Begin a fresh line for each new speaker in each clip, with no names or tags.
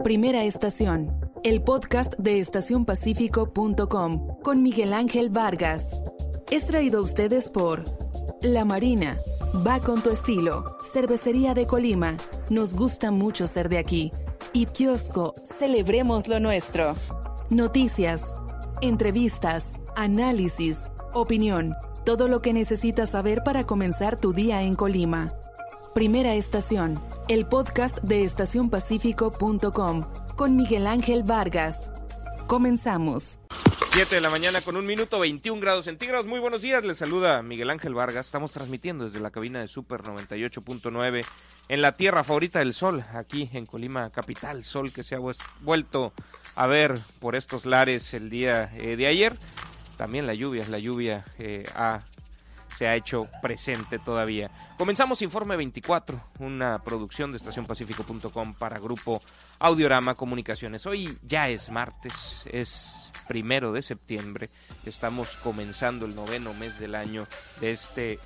Primera estación, el podcast de estacionpacifico.com con Miguel Ángel Vargas. Es traído a ustedes por La Marina, va con tu estilo, Cervecería de Colima, nos gusta mucho ser de aquí, y Kiosco, celebremos lo nuestro. Noticias, entrevistas, análisis, opinión, todo lo que necesitas saber para comenzar tu día en Colima. Primera estación, el podcast de estacionpacifico.com con Miguel Ángel Vargas. Comenzamos.
7 de la mañana con 1 minuto, 21 grados centígrados. Muy buenos días, les saluda Miguel Ángel Vargas. Estamos transmitiendo desde la cabina de Super 98.9 en la tierra favorita del sol, aquí en Colima capital. Sol que se ha vuelto a ver por estos lares el día de ayer. También la lluvia se ha hecho presente todavía. Comenzamos Informe 24, una producción de estacionpacifico.com para Grupo Audiorama Comunicaciones. Hoy ya es martes, es 1 de septiembre, estamos comenzando el 9º mes del año de este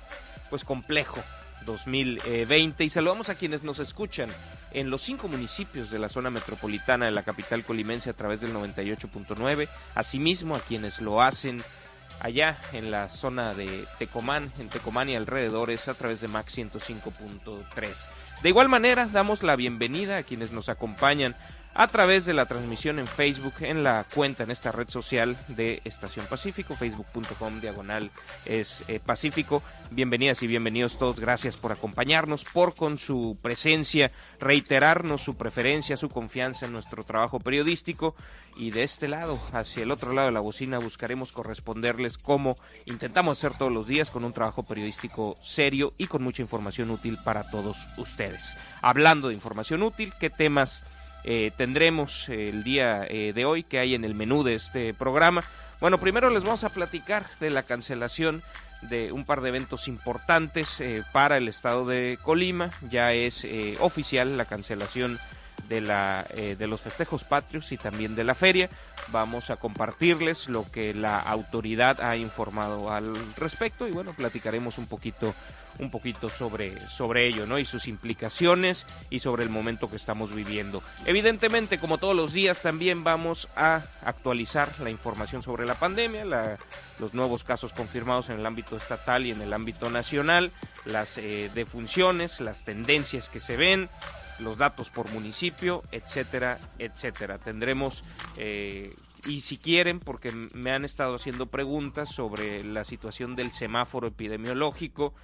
complejo 2020 y saludamos a quienes nos escuchan en los 5 municipios de la zona metropolitana de la capital colimense a través del 98.9, asimismo a quienes lo hacen allá en la zona de Tecomán, en Tecomán y alrededores a través de MAX 105.3. De igual manera, damos la bienvenida a quienes nos acompañan a través de la transmisión en Facebook, en la cuenta, en esta red social de Estación Pacífico, facebook.com/Pacífico. Bienvenidas y bienvenidos todos, gracias por acompañarnos, con su presencia, reiterarnos su preferencia, su confianza en nuestro trabajo periodístico. Y de este lado, hacia el otro lado de la bocina, buscaremos corresponderles como intentamos hacer todos los días, con un trabajo periodístico serio y con mucha información útil para todos ustedes. Hablando de información útil, ¿qué temas tendremos el día de hoy? ¿Qué hay en el menú de este programa? Bueno, primero les vamos a platicar de la cancelación de un par de eventos importantes para el estado de Colima. Ya es oficial la cancelación de los festejos patrios y también de la feria. Vamos a compartirles lo que la autoridad ha informado al respecto y bueno, platicaremos un poquito sobre ello, ¿no? Y sus implicaciones y sobre el momento que estamos viviendo. Evidentemente, como todos los días, también vamos a actualizar la información sobre la pandemia, los nuevos casos confirmados en el ámbito estatal y en el ámbito nacional, las defunciones, las tendencias que se ven, los datos por municipio, etcétera, etcétera. Tendremos, y si quieren, porque me han estado haciendo preguntas sobre la situación del semáforo epidemiológico,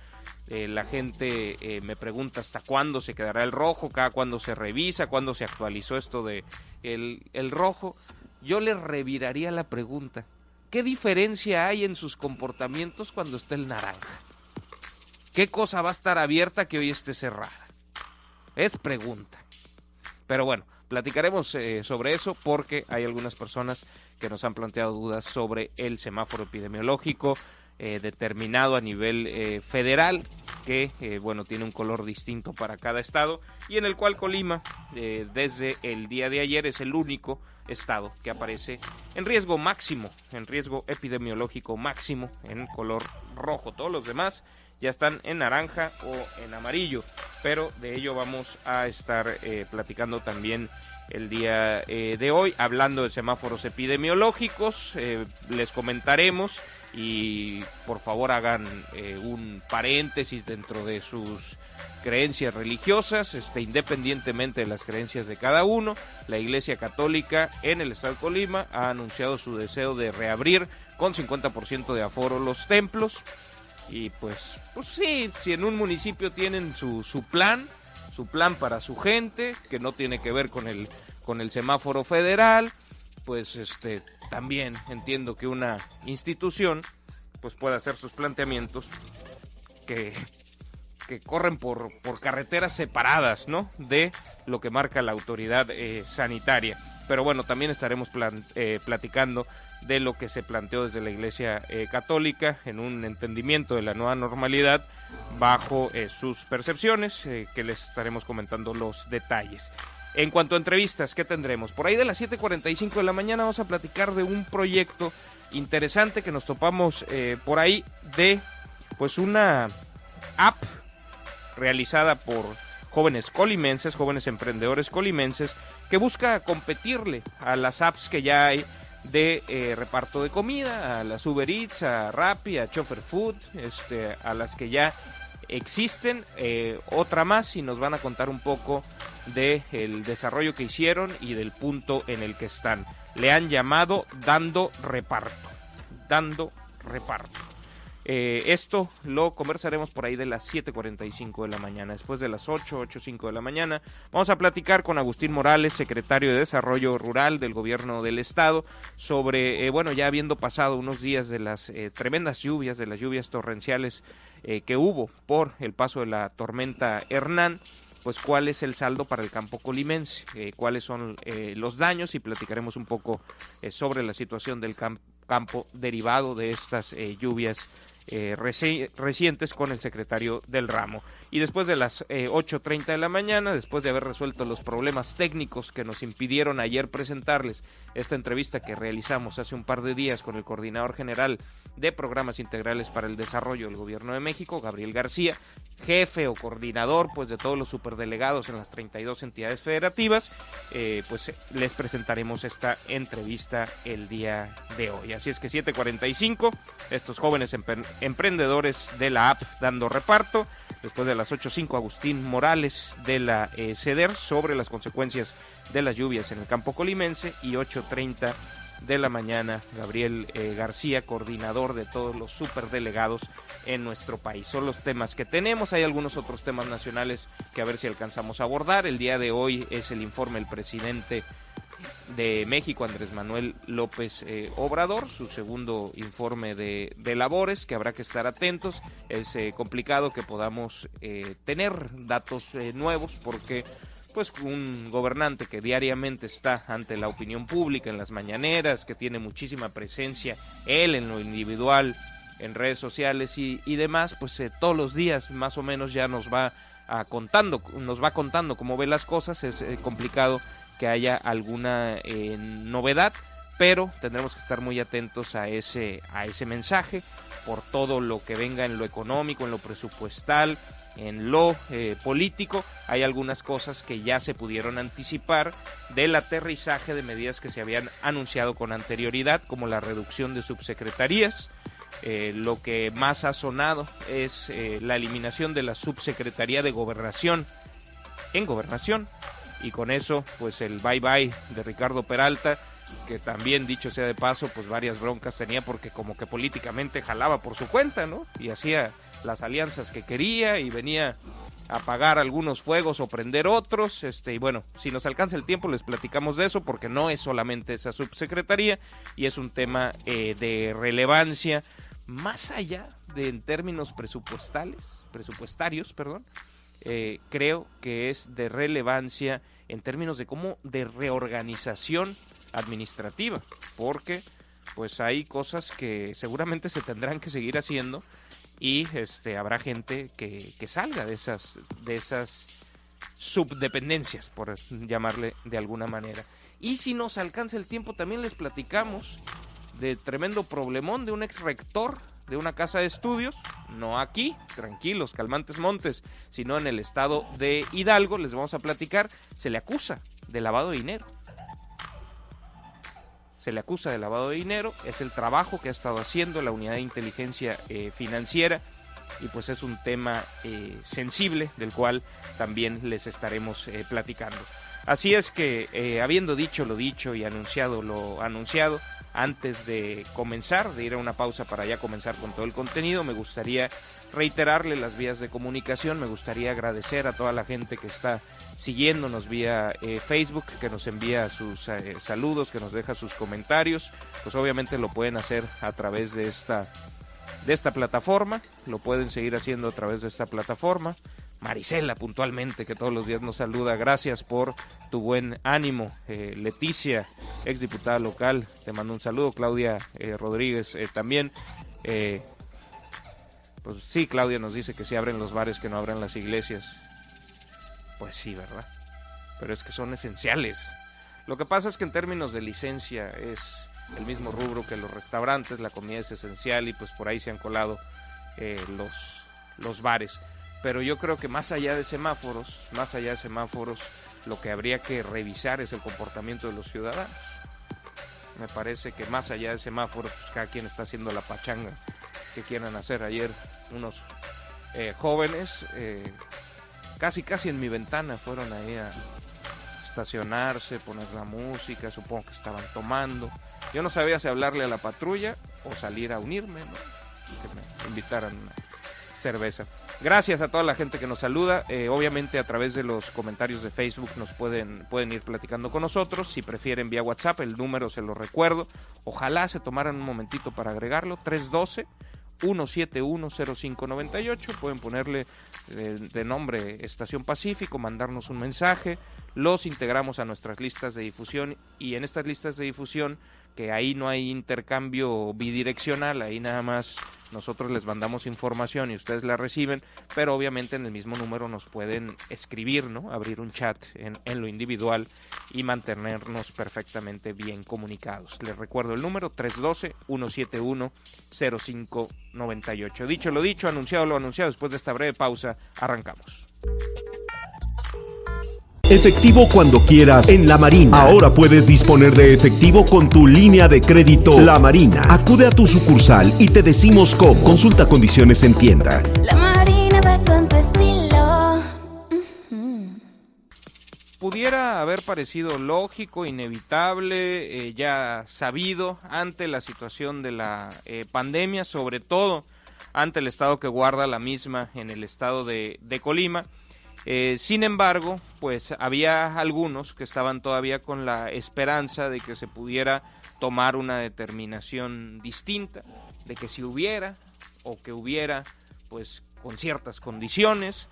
la gente me pregunta hasta cuándo se quedará el rojo, cada cuándo se revisa, cuándo se actualizó esto de el rojo. Yo les reviraría la pregunta: ¿qué diferencia hay en sus comportamientos cuando esté el naranja? ¿Qué cosa va a estar abierta que hoy esté cerrada? Es pregunta. Pero bueno, platicaremos sobre eso porque hay algunas personas que nos han planteado dudas sobre el semáforo epidemiológico determinado a nivel federal, que tiene un color distinto para cada estado y en el cual Colima desde el día de ayer es el único estado que aparece en riesgo máximo, en riesgo epidemiológico máximo en color rojo. Todos los demás ya están en naranja o en amarillo, pero de ello vamos a estar platicando también el día de hoy, hablando de semáforos epidemiológicos. Les comentaremos y por favor hagan un paréntesis dentro de sus creencias religiosas, independientemente de las creencias de cada uno. La Iglesia Católica en el estado de Colima ha anunciado su deseo de reabrir con 50% de aforo los templos. Y pues sí, si en un municipio tienen su plan para su gente, que no tiene que ver con el semáforo federal, pues también entiendo que una institución pues puede hacer sus planteamientos que corren por carreteras separadas, ¿no?, de lo que marca la autoridad sanitaria. Pero bueno, también estaremos platicando de lo que se planteó desde la Iglesia Católica en un entendimiento de la nueva normalidad bajo sus percepciones, que les estaremos comentando los detalles. En cuanto a entrevistas, ¿qué tendremos? Por ahí de las 7:45 de la mañana vamos a platicar de un proyecto interesante que nos topamos por ahí de pues una app realizada por jóvenes colimenses, jóvenes emprendedores colimenses, que busca competirle a las apps que ya hay de reparto de comida, a las Uber Eats, a Rappi, a Chofer Food, a las que ya existen, otra más, y nos van a contar un poco del desarrollo que hicieron y del punto en el que están. Le han llamado Dando Reparto. Esto lo conversaremos por ahí de las 7:45 de la mañana. Después de las 8:05 de la mañana vamos a platicar con Agustín Morales, secretario de Desarrollo Rural del Gobierno del Estado, sobre, ya habiendo pasado unos días de las tremendas lluvias, de las lluvias torrenciales que hubo por el paso de la tormenta Hernán, pues cuál es el saldo para el campo colimense, cuáles son los daños, y platicaremos un poco sobre la situación del campo derivado de estas lluvias recientes con el secretario del ramo. Y después de las 8:30 de la mañana, después de haber resuelto los problemas técnicos que nos impidieron ayer presentarles esta entrevista que realizamos hace un par de días con el coordinador general de Programas Integrales para el Desarrollo del Gobierno de México, Gabriel García, jefe o coordinador pues de todos los superdelegados en las 32 entidades federativas, pues les presentaremos esta entrevista el día de hoy. Así es que 7:45, estos jóvenes emprendedores de la app Dando Reparto. Después de las 8:05, Agustín Morales de la CEDER sobre las consecuencias de las lluvias en el campo colimense, y 8:30 de la mañana, Gabriel García, coordinador de todos los superdelegados en nuestro país. Son los temas que tenemos. Hay algunos otros temas nacionales que a ver si alcanzamos a abordar. El día de hoy es el informe del presidente de México, Andrés Manuel López Obrador, su segundo informe de labores, que habrá que estar atentos. Es complicado que podamos tener datos nuevos, porque pues un gobernante que diariamente está ante la opinión pública en las mañaneras, que tiene muchísima presencia él en lo individual, en redes sociales y demás, pues todos los días más o menos ya nos va contando cómo ve las cosas. Es complicado que haya alguna novedad, pero tendremos que estar muy atentos a ese mensaje, por todo lo que venga en lo económico, en lo presupuestal, en lo político. Hay algunas cosas que ya se pudieron anticipar del aterrizaje de medidas que se habían anunciado con anterioridad, como la reducción de subsecretarías. Lo que más ha sonado es la eliminación de la subsecretaría de Gobernación en Gobernación, y con eso pues el bye bye de Ricardo Peralta, que también, dicho sea de paso, pues varias broncas tenía, porque como que políticamente jalaba por su cuenta, ¿no? Y hacía las alianzas que quería y venía a apagar algunos fuegos o prender otros, y bueno, si nos alcanza el tiempo les platicamos de eso, porque no es solamente esa subsecretaría, y es un tema de relevancia más allá de en términos presupuestarios, creo que es de relevancia en términos de reorganización administrativa, porque pues hay cosas que seguramente se tendrán que seguir haciendo, y habrá gente que salga de esas subdependencias, por llamarle de alguna manera. Y si nos alcanza el tiempo, también les platicamos de tremendo problemón de un ex rector de una casa de estudios, no aquí, tranquilos, calmantes montes, sino en el estado de Hidalgo. Les vamos a platicar. Se le acusa de lavado de dinero. Es el trabajo que ha estado haciendo la unidad de inteligencia financiera, y pues es un tema sensible del cual también les estaremos platicando. Así es que, habiendo dicho lo dicho y anunciado lo anunciado, antes de comenzar, de ir a una pausa para ya comenzar con todo el contenido, me gustaría reiterarle las vías de comunicación. Me gustaría agradecer a toda la gente que está siguiéndonos vía Facebook, que nos envía sus saludos, que nos deja sus comentarios. Pues obviamente lo pueden hacer a través de esta plataforma, lo pueden seguir haciendo a través de esta plataforma. Marisela, puntualmente, que todos los días nos saluda, gracias por tu buen ánimo. Leticia, exdiputada local, te mando un saludo. Claudia Rodríguez también. Pues sí, Claudia nos dice que si abren los bares, que no abran las iglesias. Pues sí, ¿verdad? Pero es que son esenciales. Lo que pasa es que en términos de licencia es el mismo rubro que los restaurantes, la comida es esencial, y pues por ahí se han colado los bares. pero yo creo que más allá de semáforos, lo que habría que revisar es el comportamiento de los ciudadanos. Me parece que más allá de semáforos, pues cada quien está haciendo la pachanga que quieran hacer. Ayer unos jóvenes, casi en mi ventana, fueron ahí a estacionarse, poner la música, supongo que estaban tomando. Yo no sabía si hablarle a la patrulla o salir a unirme, ¿no? Que me invitaran una cerveza. Gracias a toda la gente que nos saluda. Obviamente a través de los comentarios de Facebook nos pueden ir platicando con nosotros. Si prefieren vía WhatsApp, el número se lo recuerdo. Ojalá se tomaran un momentito para agregarlo. 312-171-0598. Pueden ponerle de nombre Estación Pacífico, mandarnos un mensaje. Los integramos a nuestras listas de difusión, y en estas listas de difusión, que ahí no hay intercambio bidireccional, ahí nada más nosotros les mandamos información y ustedes la reciben, pero obviamente en el mismo número nos pueden escribir, ¿no? Abrir un chat en lo individual y mantenernos perfectamente bien comunicados. Les recuerdo el número 312-171-0598. Dicho lo dicho, anunciado lo anunciado, después de esta breve pausa, arrancamos.
Efectivo cuando quieras en La Marina. Ahora puedes disponer de efectivo con tu línea de crédito La Marina. Acude a tu sucursal y te decimos cómo. Consulta condiciones en tienda.
La Marina va con tu estilo.
Pudiera haber parecido lógico, inevitable, ya sabido ante la situación de la pandemia, sobre todo ante el estado que guarda la misma en el estado de Colima. Sin embargo, pues había algunos que estaban todavía con la esperanza de que se pudiera tomar una determinación distinta, de que si hubiera o que hubiera, pues con ciertas condiciones,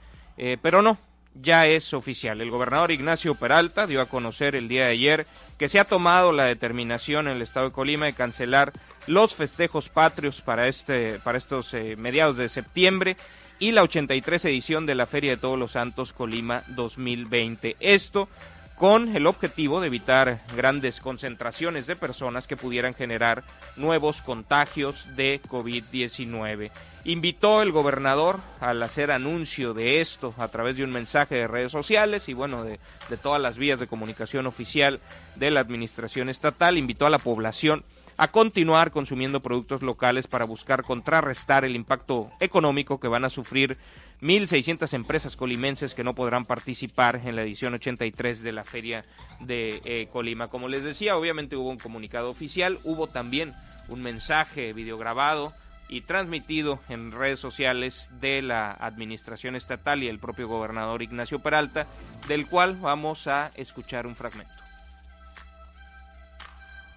pero no, ya es oficial. El gobernador Ignacio Peralta dio a conocer el día de ayer que se ha tomado la determinación en el estado de Colima de cancelar los festejos patrios para estos mediados de septiembre y la 83 edición de la Feria de Todos los Santos Colima 2020. Esto con el objetivo de evitar grandes concentraciones de personas que pudieran generar nuevos contagios de COVID-19. Invitó el gobernador al hacer anuncio de esto a través de un mensaje de redes sociales y bueno, de todas las vías de comunicación oficial de la administración estatal, invitó a la población a continuar consumiendo productos locales para buscar contrarrestar el impacto económico que van a sufrir 1,600 empresas colimenses que no podrán participar en la edición 83 de la Feria de Colima. Como les decía, obviamente hubo un comunicado oficial, hubo también un mensaje videograbado y transmitido en redes sociales de la administración estatal y el propio gobernador Ignacio Peralta, del cual vamos a escuchar un fragmento.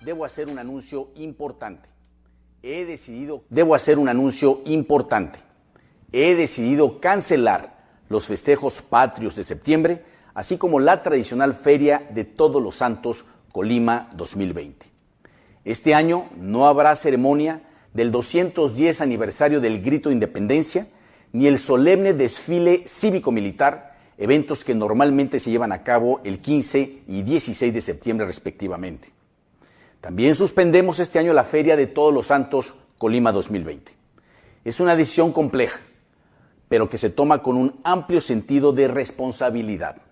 Debo hacer un anuncio importante. He decidido cancelar los festejos patrios de septiembre, así como la tradicional Feria de Todos los Santos Colima 2020. Este año no habrá ceremonia del 210 aniversario del Grito de Independencia, ni el solemne desfile cívico-militar, eventos que normalmente se llevan a cabo el 15 y 16 de septiembre respectivamente. También suspendemos este año la Feria de Todos los Santos Colima 2020. Es una decisión compleja, pero que se toma con un amplio sentido de responsabilidad.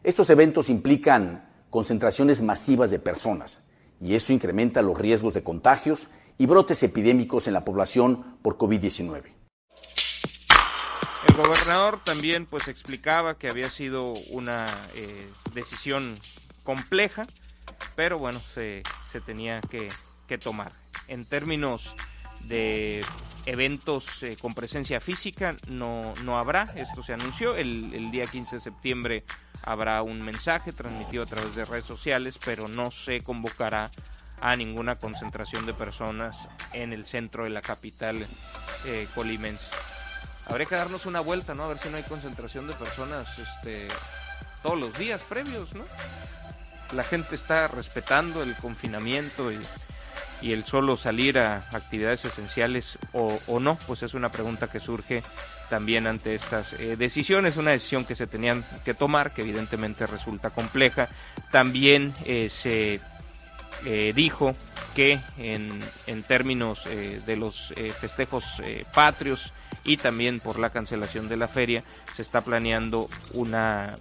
Estos eventos implican concentraciones masivas de personas y eso incrementa los riesgos de contagios y brotes epidémicos en la población por COVID-19.
El gobernador también pues explicaba que había sido una decisión compleja, pero bueno, se tenía que tomar. En términos de eventos con presencia física no habrá, esto se anunció, el día 15 de septiembre habrá un mensaje transmitido a través de redes sociales, pero no se convocará a ninguna concentración de personas en el centro de la capital colimense. Habría que darnos una vuelta, ¿no? A ver si no hay concentración de personas todos los días previos, ¿no? La gente está respetando el confinamiento y el solo salir a actividades esenciales o no, pues es una pregunta que surge también ante estas decisiones, una decisión que se tenían que tomar, que evidentemente resulta compleja. También se dijo que en términos de los festejos patrios y también por la cancelación de la feria se está planeando una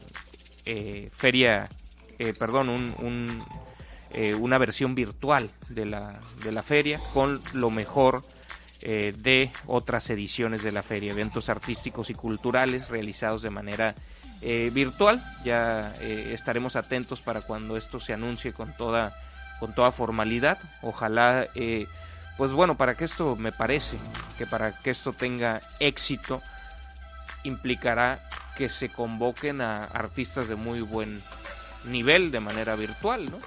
una versión virtual de la feria con lo mejor de otras ediciones de la feria, eventos artísticos y culturales realizados de manera virtual. Ya estaremos atentos para cuando esto se anuncie con toda formalidad. Ojalá, pues bueno, para que esto, me parece que para que esto tenga éxito implicará que se convoquen a artistas de muy buen nivel de manera virtual, ¿no?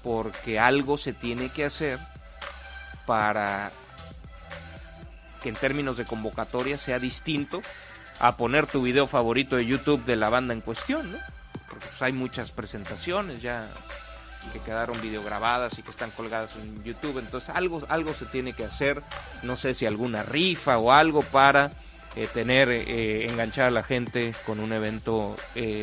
Porque algo se tiene que hacer para que en términos de convocatoria sea distinto a poner tu video favorito de YouTube de la banda en cuestión, ¿no? Porque pues, hay muchas presentaciones ya que quedaron videograbadas y que están colgadas en YouTube, entonces algo se tiene que hacer, no sé si alguna rifa o algo para enganchar a la gente con un evento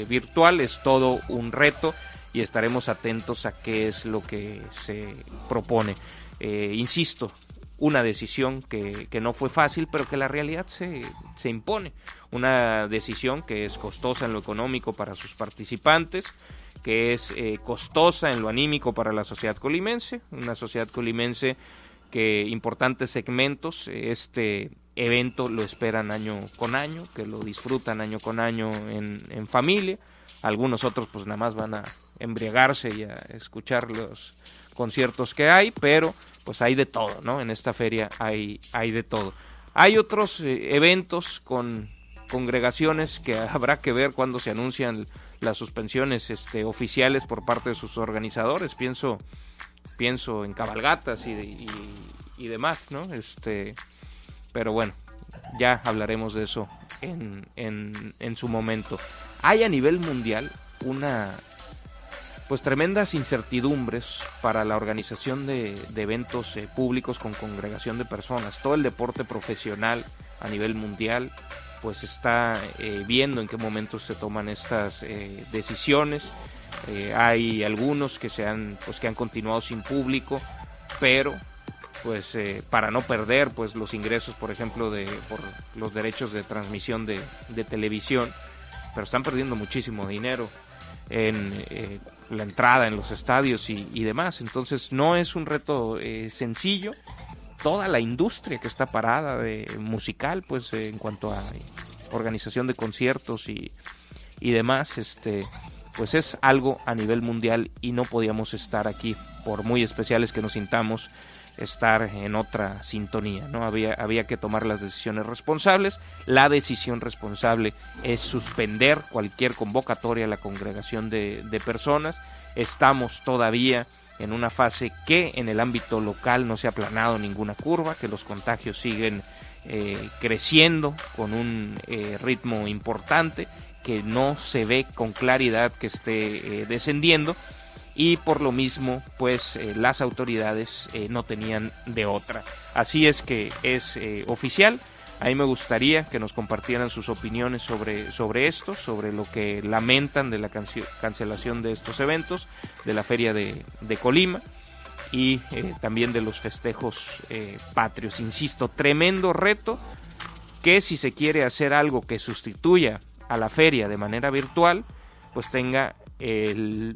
virtual. Es todo un reto y estaremos atentos a qué es lo que se propone. Insisto, una decisión que no fue fácil, pero que la realidad se impone. Una decisión que es costosa en lo económico para sus participantes, que es costosa en lo anímico para la sociedad colimense, una sociedad colimense que importantes segmentos este evento lo esperan año con año, que lo disfrutan año con año en familia. Algunos otros pues nada más van a embriagarse y a escuchar los conciertos que hay, pero pues hay de todo, ¿no? En esta feria hay de todo. Hay otros eventos con congregaciones que habrá que ver cuando se anuncian las suspensiones oficiales por parte de sus organizadores. Pienso en cabalgatas y demás, ¿no? Pero bueno, ya hablaremos de eso en su momento. Hay a nivel mundial pues tremendas incertidumbres para la organización de eventos públicos con congregación de personas. Todo el deporte profesional a nivel mundial pues está viendo en qué momentos se toman estas decisiones. Hay algunos que han continuado sin público, pero pues para no perder pues los ingresos, por ejemplo, por los derechos de transmisión de televisión, pero están perdiendo muchísimo dinero en la entrada en los estadios y demás. Entonces no es un reto sencillo. Toda la industria que está parada musical, pues en cuanto a organización de conciertos y demás, pues es algo a nivel mundial y no podíamos estar aquí, por muy especiales que nos sintamos, estar en otra sintonía, ¿no? Había que tomar las decisiones responsables. La decisión responsable es suspender cualquier convocatoria a la congregación de personas. Estamos todavía en una fase que en el ámbito local no se ha aplanado ninguna curva, que los contagios siguen creciendo con un ritmo importante, que no se ve con claridad que esté descendiendo, y por lo mismo pues las autoridades no tenían de otra. Así es que es oficial. A mí me gustaría que nos compartieran sus opiniones sobre esto, sobre lo que lamentan de la cancelación de estos eventos, de la Feria de Colima y también de los festejos patrios. Insisto, tremendo reto que si se quiere hacer algo que sustituya a la feria de manera virtual, pues tenga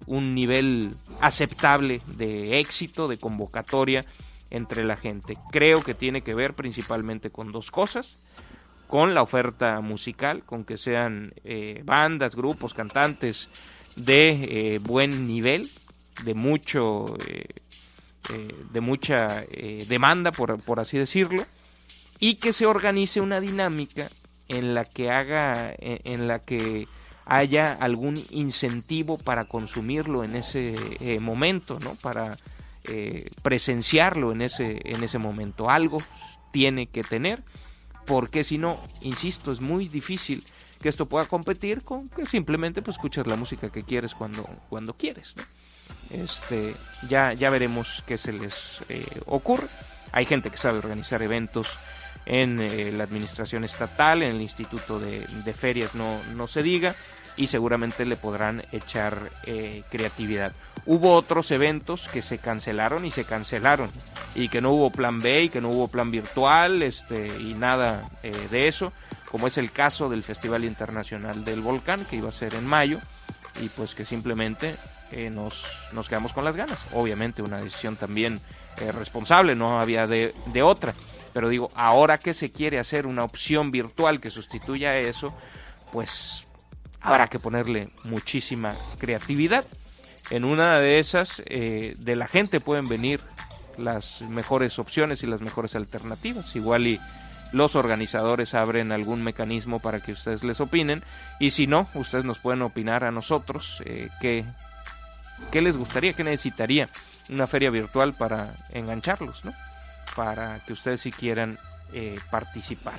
un nivel aceptable de éxito, de convocatoria entre la gente. Creo que tiene que ver principalmente con dos cosas: con la oferta musical, con que sean bandas, grupos, cantantes de buen nivel, de mucha demanda, por así decirlo, y que se organice una dinámica en la que haya algún incentivo para consumirlo en ese momento, ¿no? Para presenciarlo en ese momento. Algo tiene que tener, porque si no, insisto, es muy difícil que esto pueda competir con que simplemente pues escuchas la música que quieres cuando quieres, ¿no? Ya veremos qué se les ocurre. Hay gente que sabe organizar eventos en la administración estatal, en el Instituto de Ferias no se diga, y seguramente le podrán echar creatividad. Hubo otros eventos que se cancelaron y que no hubo plan B y que no hubo plan virtual y nada de eso, como es el caso del Festival Internacional del Volcán, que iba a ser en mayo, y pues que simplemente nos quedamos con las ganas. Obviamente una decisión también responsable, no había de otra, pero digo, ahora que se quiere hacer una opción virtual que sustituya a eso, pues habrá que ponerle muchísima creatividad. En una de esas, de la gente pueden venir las mejores opciones y las mejores alternativas. Igual y los organizadores abren algún mecanismo para que ustedes les opinen, y si no, ustedes nos pueden opinar a nosotros qué les gustaría, qué necesitaría una feria virtual para engancharlos, ¿no? Para que ustedes sí quieran participar.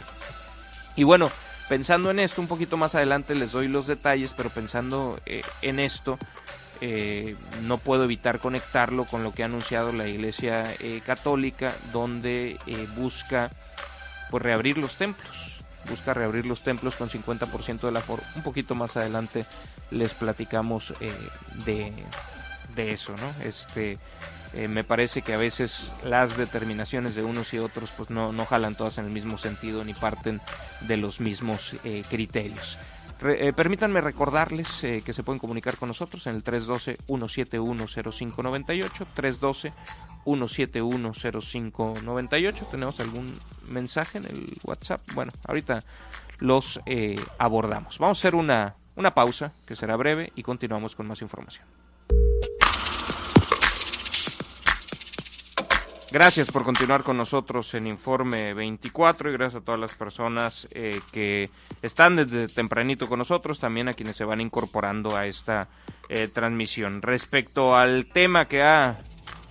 Y bueno, pensando en esto, un poquito más adelante les doy los detalles, pero pensando en esto, no puedo evitar conectarlo con lo que ha anunciado la Iglesia Católica, donde busca pues reabrir los templos. Busca reabrir los templos con 50% del aforo. Un poquito más adelante les platicamos de eso, ¿no? Me parece que a veces las determinaciones de unos y otros pues no jalan todas en el mismo sentido ni parten de los mismos criterios. Permítanme recordarles que se pueden comunicar con nosotros en el 312-171-0598, 312-171-0598. ¿Tenemos algún mensaje en el WhatsApp? Bueno, ahorita los abordamos. Vamos a hacer una pausa que será breve y continuamos con más información. Gracias por continuar con nosotros en Informe 24 y gracias a todas las personas que están desde tempranito con nosotros, también a quienes se van incorporando a esta transmisión. Respecto al tema que ha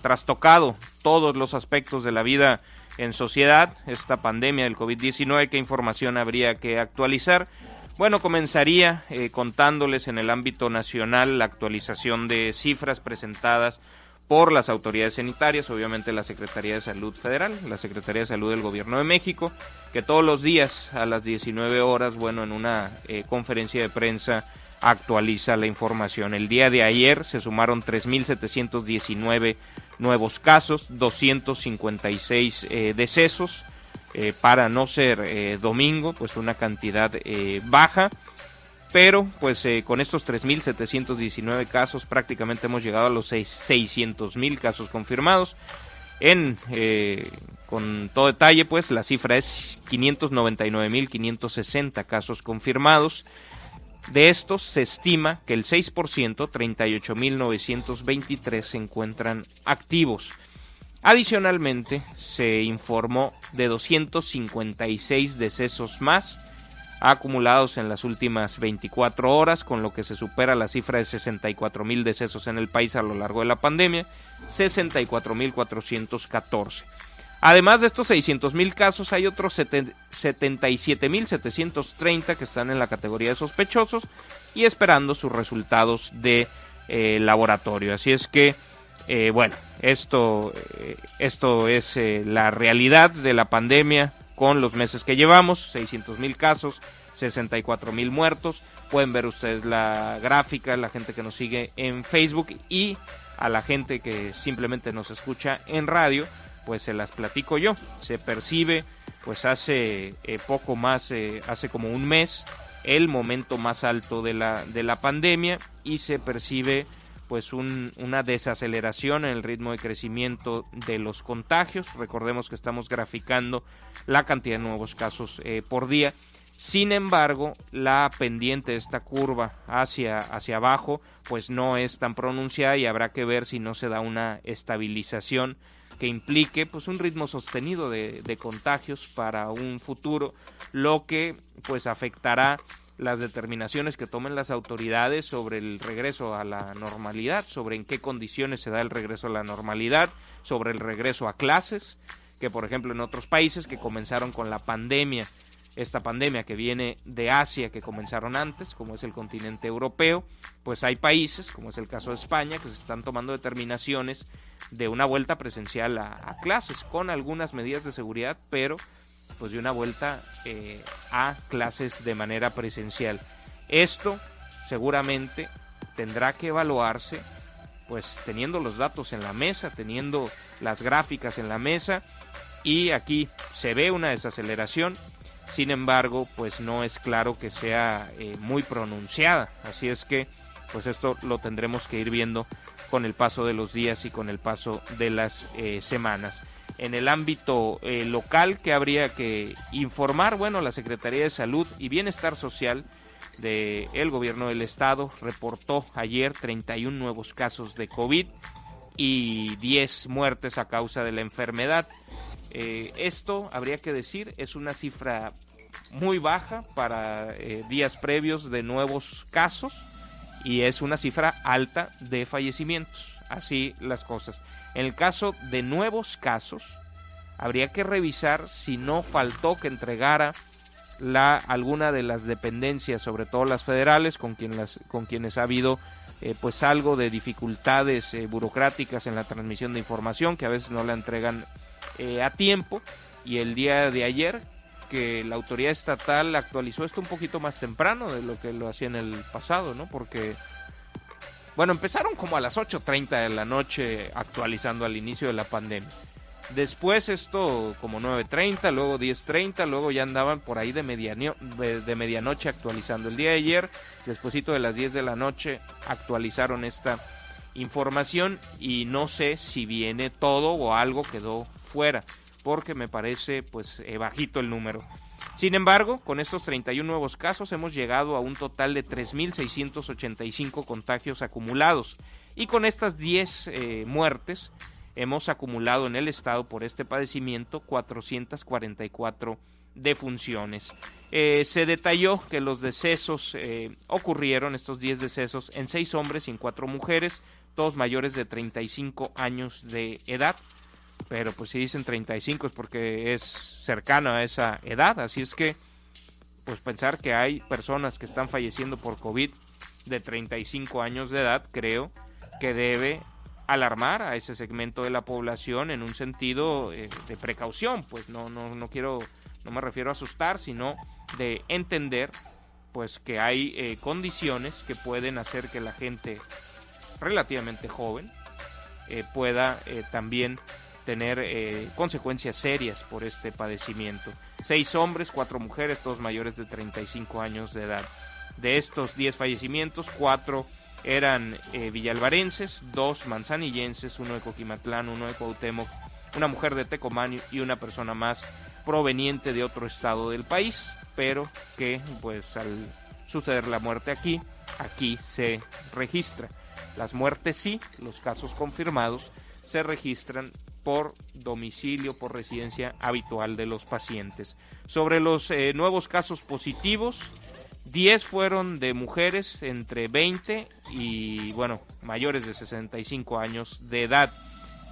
trastocado todos los aspectos de la vida en sociedad, esta pandemia del COVID-19, ¿qué información habría que actualizar? Bueno, comenzaría contándoles en el ámbito nacional la actualización de cifras presentadas por las autoridades sanitarias, obviamente la Secretaría de Salud Federal, la Secretaría de Salud del Gobierno de México, que todos los días a las 19 horas, bueno, en una conferencia de prensa actualiza la información. El día de ayer se sumaron 3.719 nuevos casos, 256 decesos, para no ser domingo, pues una cantidad baja. Pero pues con estos 3.719 casos prácticamente hemos llegado a los 600.000 casos confirmados. Con todo detalle, pues la cifra es 599.560 casos confirmados. De estos se estima que el 6%, 38.923, se encuentran activos. Adicionalmente, se informó de 256 decesos más acumulados en las últimas 24 horas, con lo que se supera la cifra de 64.000 decesos en el país a lo largo de la pandemia, 64.414. Además de estos 600.000 casos, hay otros 77.730 que están en la categoría de sospechosos y esperando sus resultados de laboratorio. Así es que, bueno, esto es la realidad de la pandemia con los meses que llevamos, 600.000 casos, 64.000 muertos. Pueden ver ustedes la gráfica, la gente que nos sigue en Facebook, y a la gente que simplemente nos escucha en radio, pues se las platico yo. Se percibe, pues hace poco más, hace como un mes, el momento más alto de la pandemia, y se percibe pues una desaceleración en el ritmo de crecimiento de los contagios. Recordemos que estamos graficando la cantidad de nuevos casos por día. Sin embargo, la pendiente de esta curva hacia abajo pues no es tan pronunciada, y habrá que ver si no se da una estabilización que implique pues un ritmo sostenido de contagios para un futuro, lo que pues afectará las determinaciones que tomen las autoridades sobre el regreso a la normalidad, sobre en qué condiciones se da el regreso a la normalidad, sobre el regreso a clases, que por ejemplo en otros países que comenzaron con la pandemia, esta pandemia que viene de Asia, que comenzaron antes, como es el continente europeo, pues hay países, como es el caso de España, que se están tomando determinaciones de una vuelta presencial a clases, con algunas medidas de seguridad, pero pues de una vuelta a clases de manera presencial. Esto seguramente tendrá que evaluarse pues teniendo los datos en la mesa, teniendo las gráficas en la mesa, y aquí se ve una desaceleración. Sin embargo, pues no es claro que sea muy pronunciada, así es que pues esto lo tendremos que ir viendo con el paso de los días y con el paso de las semanas. En el ámbito local, que habría que informar, bueno, la Secretaría de Salud y Bienestar Social del Gobierno del Estado reportó ayer 31 nuevos casos de COVID y 10 muertes a causa de la enfermedad. Esto, habría que decir, es una cifra muy baja para días previos de nuevos casos y es una cifra alta de fallecimientos, así las cosas. En el caso de nuevos casos, habría que revisar si no faltó que entregara alguna de las dependencias, sobre todo las federales, con quienes ha habido pues algo de dificultades burocráticas en la transmisión de información, que a veces no la entregan a tiempo, y el día de ayer que la autoridad estatal actualizó esto un poquito más temprano de lo que lo hacía en el pasado, ¿no? Porque, bueno, empezaron como a las 8:30 de la noche actualizando al inicio de la pandemia. Después esto como 9:30, luego 10:30, luego ya andaban por ahí de medianoche actualizando. El día de ayer, despuesito de las 10 de la noche, actualizaron esta información y no sé si viene todo o algo quedó fuera, porque me parece pues bajito el número. Sin embargo, con estos 31 nuevos casos hemos llegado a un total de 3.685 contagios acumulados, y con estas 10 muertes hemos acumulado en el estado por este padecimiento 444 defunciones. Se detalló que los decesos ocurrieron, estos 10 decesos, en 6 hombres y en 4 mujeres, todos mayores de 35 años de edad. Pero pues si dicen 35 es porque es cercano a esa edad, así es que pues pensar que hay personas que están falleciendo por COVID de 35 años de edad, creo que debe alarmar a ese segmento de la población en un sentido de precaución. Pues no me refiero a asustar, sino de entender pues que hay condiciones que pueden hacer que la gente relativamente joven pueda también tener consecuencias serias por este padecimiento. 6 hombres, 4 mujeres, todos mayores de 35 años de edad. De estos 10 fallecimientos, 4 eran villalvarenses, 2 manzanillenses, 1 de Coquimatlán, 1 de Cuauhtémoc, una mujer de Tecomán y una persona más proveniente de otro estado del país, pero que pues al suceder la muerte aquí se registra. Las muertes sí, los casos confirmados se registran por domicilio, por residencia habitual de los pacientes. Sobre los nuevos casos positivos, 10 fueron de mujeres entre 20 y, mayores de 65 años de edad.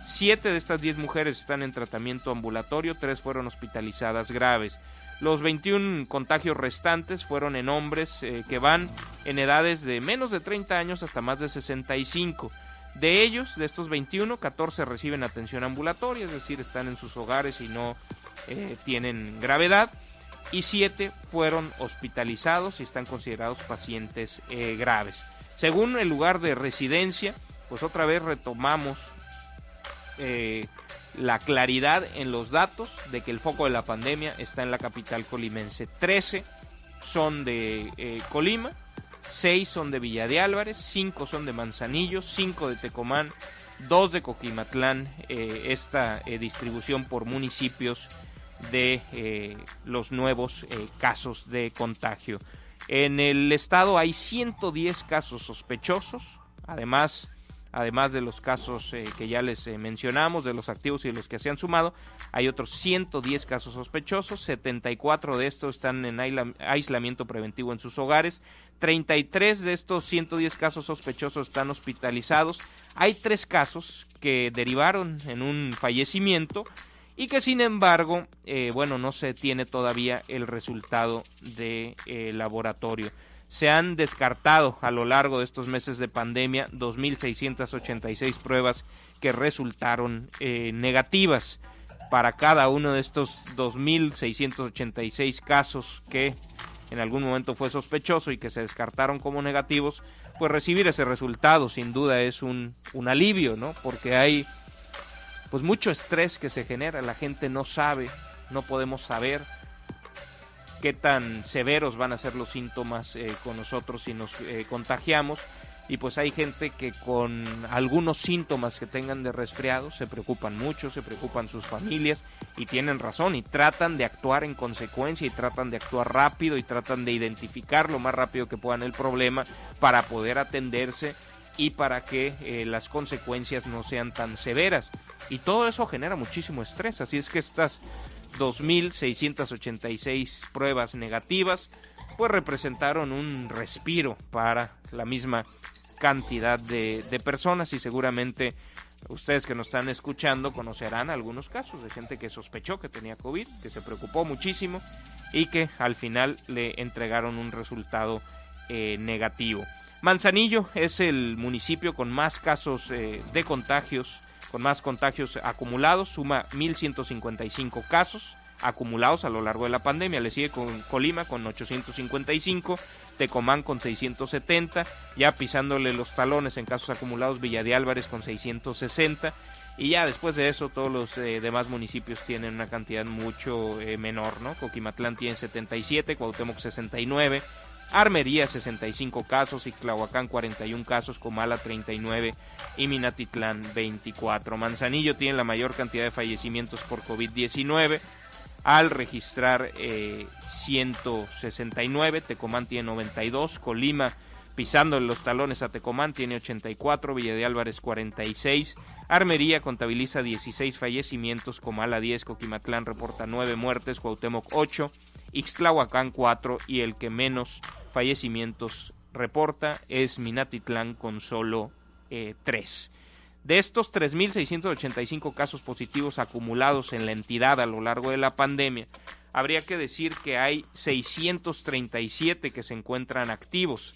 7 de estas 10 mujeres están en tratamiento ambulatorio, 3 fueron hospitalizadas graves. Los 21 contagios restantes fueron en hombres que van en edades de menos de 30 años hasta más de 65. De ellos, de estos 21, 14 reciben atención ambulatoria, es decir, están en sus hogares y no tienen gravedad, y 7 fueron hospitalizados y están considerados pacientes graves. Según el lugar de residencia, pues otra vez retomamos la claridad en los datos de que el foco de la pandemia está en la capital colimense. 13 son de Colima, 6 son de Villa de Álvarez, 5 son de Manzanillo, 5 de Tecomán, 2 de Coquimatlán, esta distribución por municipios de los nuevos casos de contagio. En el estado hay 110 casos sospechosos, además de los casos que ya les mencionamos, de los activos y de los que se han sumado, hay otros 110 casos sospechosos, 74 de estos están en aislamiento preventivo en sus hogares, 33 de estos 110 casos sospechosos están hospitalizados, hay 3 casos que derivaron en un fallecimiento y que sin embargo, no se tiene todavía el resultado de laboratorio. Se han descartado a lo largo de estos meses de pandemia 2.686 pruebas que resultaron negativas. Para cada uno de estos 2.686 casos que en algún momento fue sospechoso y que se descartaron como negativos, pues recibir ese resultado sin duda es un alivio, ¿no? Porque hay pues mucho estrés que se genera, la gente no sabe, no podemos saber qué tan severos van a ser los síntomas con nosotros si nos contagiamos, y pues hay gente que con algunos síntomas que tengan de resfriado se preocupan mucho, se preocupan sus familias, y tienen razón, y tratan de actuar en consecuencia, y tratan de actuar rápido, y tratan de identificar lo más rápido que puedan el problema para poder atenderse y para que las consecuencias no sean tan severas, y todo eso genera muchísimo estrés. Así es que estas 2.686 pruebas negativas pues representaron un respiro para la misma cantidad de personas, y seguramente ustedes que nos están escuchando conocerán algunos casos de gente que sospechó que tenía COVID, que se preocupó muchísimo y que al final le entregaron un resultado negativo. Manzanillo es el municipio con más casos de contagios, con más contagios acumulados, suma 1.155 casos acumulados a lo largo de la pandemia. Le sigue con Colima con 855, Tecomán con 670, ya pisándole los talones en casos acumulados Villa de Álvarez con 660, y ya después de eso todos los demás municipios tienen una cantidad mucho menor, ¿no? Coquimatlán tiene 77, Cuauhtémoc 69, Armería 65 casos, Ixtlahuacán 41 casos, Comala 39 y Minatitlán 24. Manzanillo tiene la mayor cantidad de fallecimientos por COVID-19 al registrar 169, Tecomán tiene 92, Colima pisando los talones a Tecomán tiene 84, Villa de Álvarez 46, Armería contabiliza 16 fallecimientos, Comala 10, Coquimatlán reporta 9 muertes, Cuauhtémoc 8, Ixtlahuacán 4 y el que menos fallecimientos reporta es Minatitlán con solo 3. De estos 3.685 casos positivos acumulados en la entidad a lo largo de la pandemia, habría que decir que hay 637 que se encuentran activos.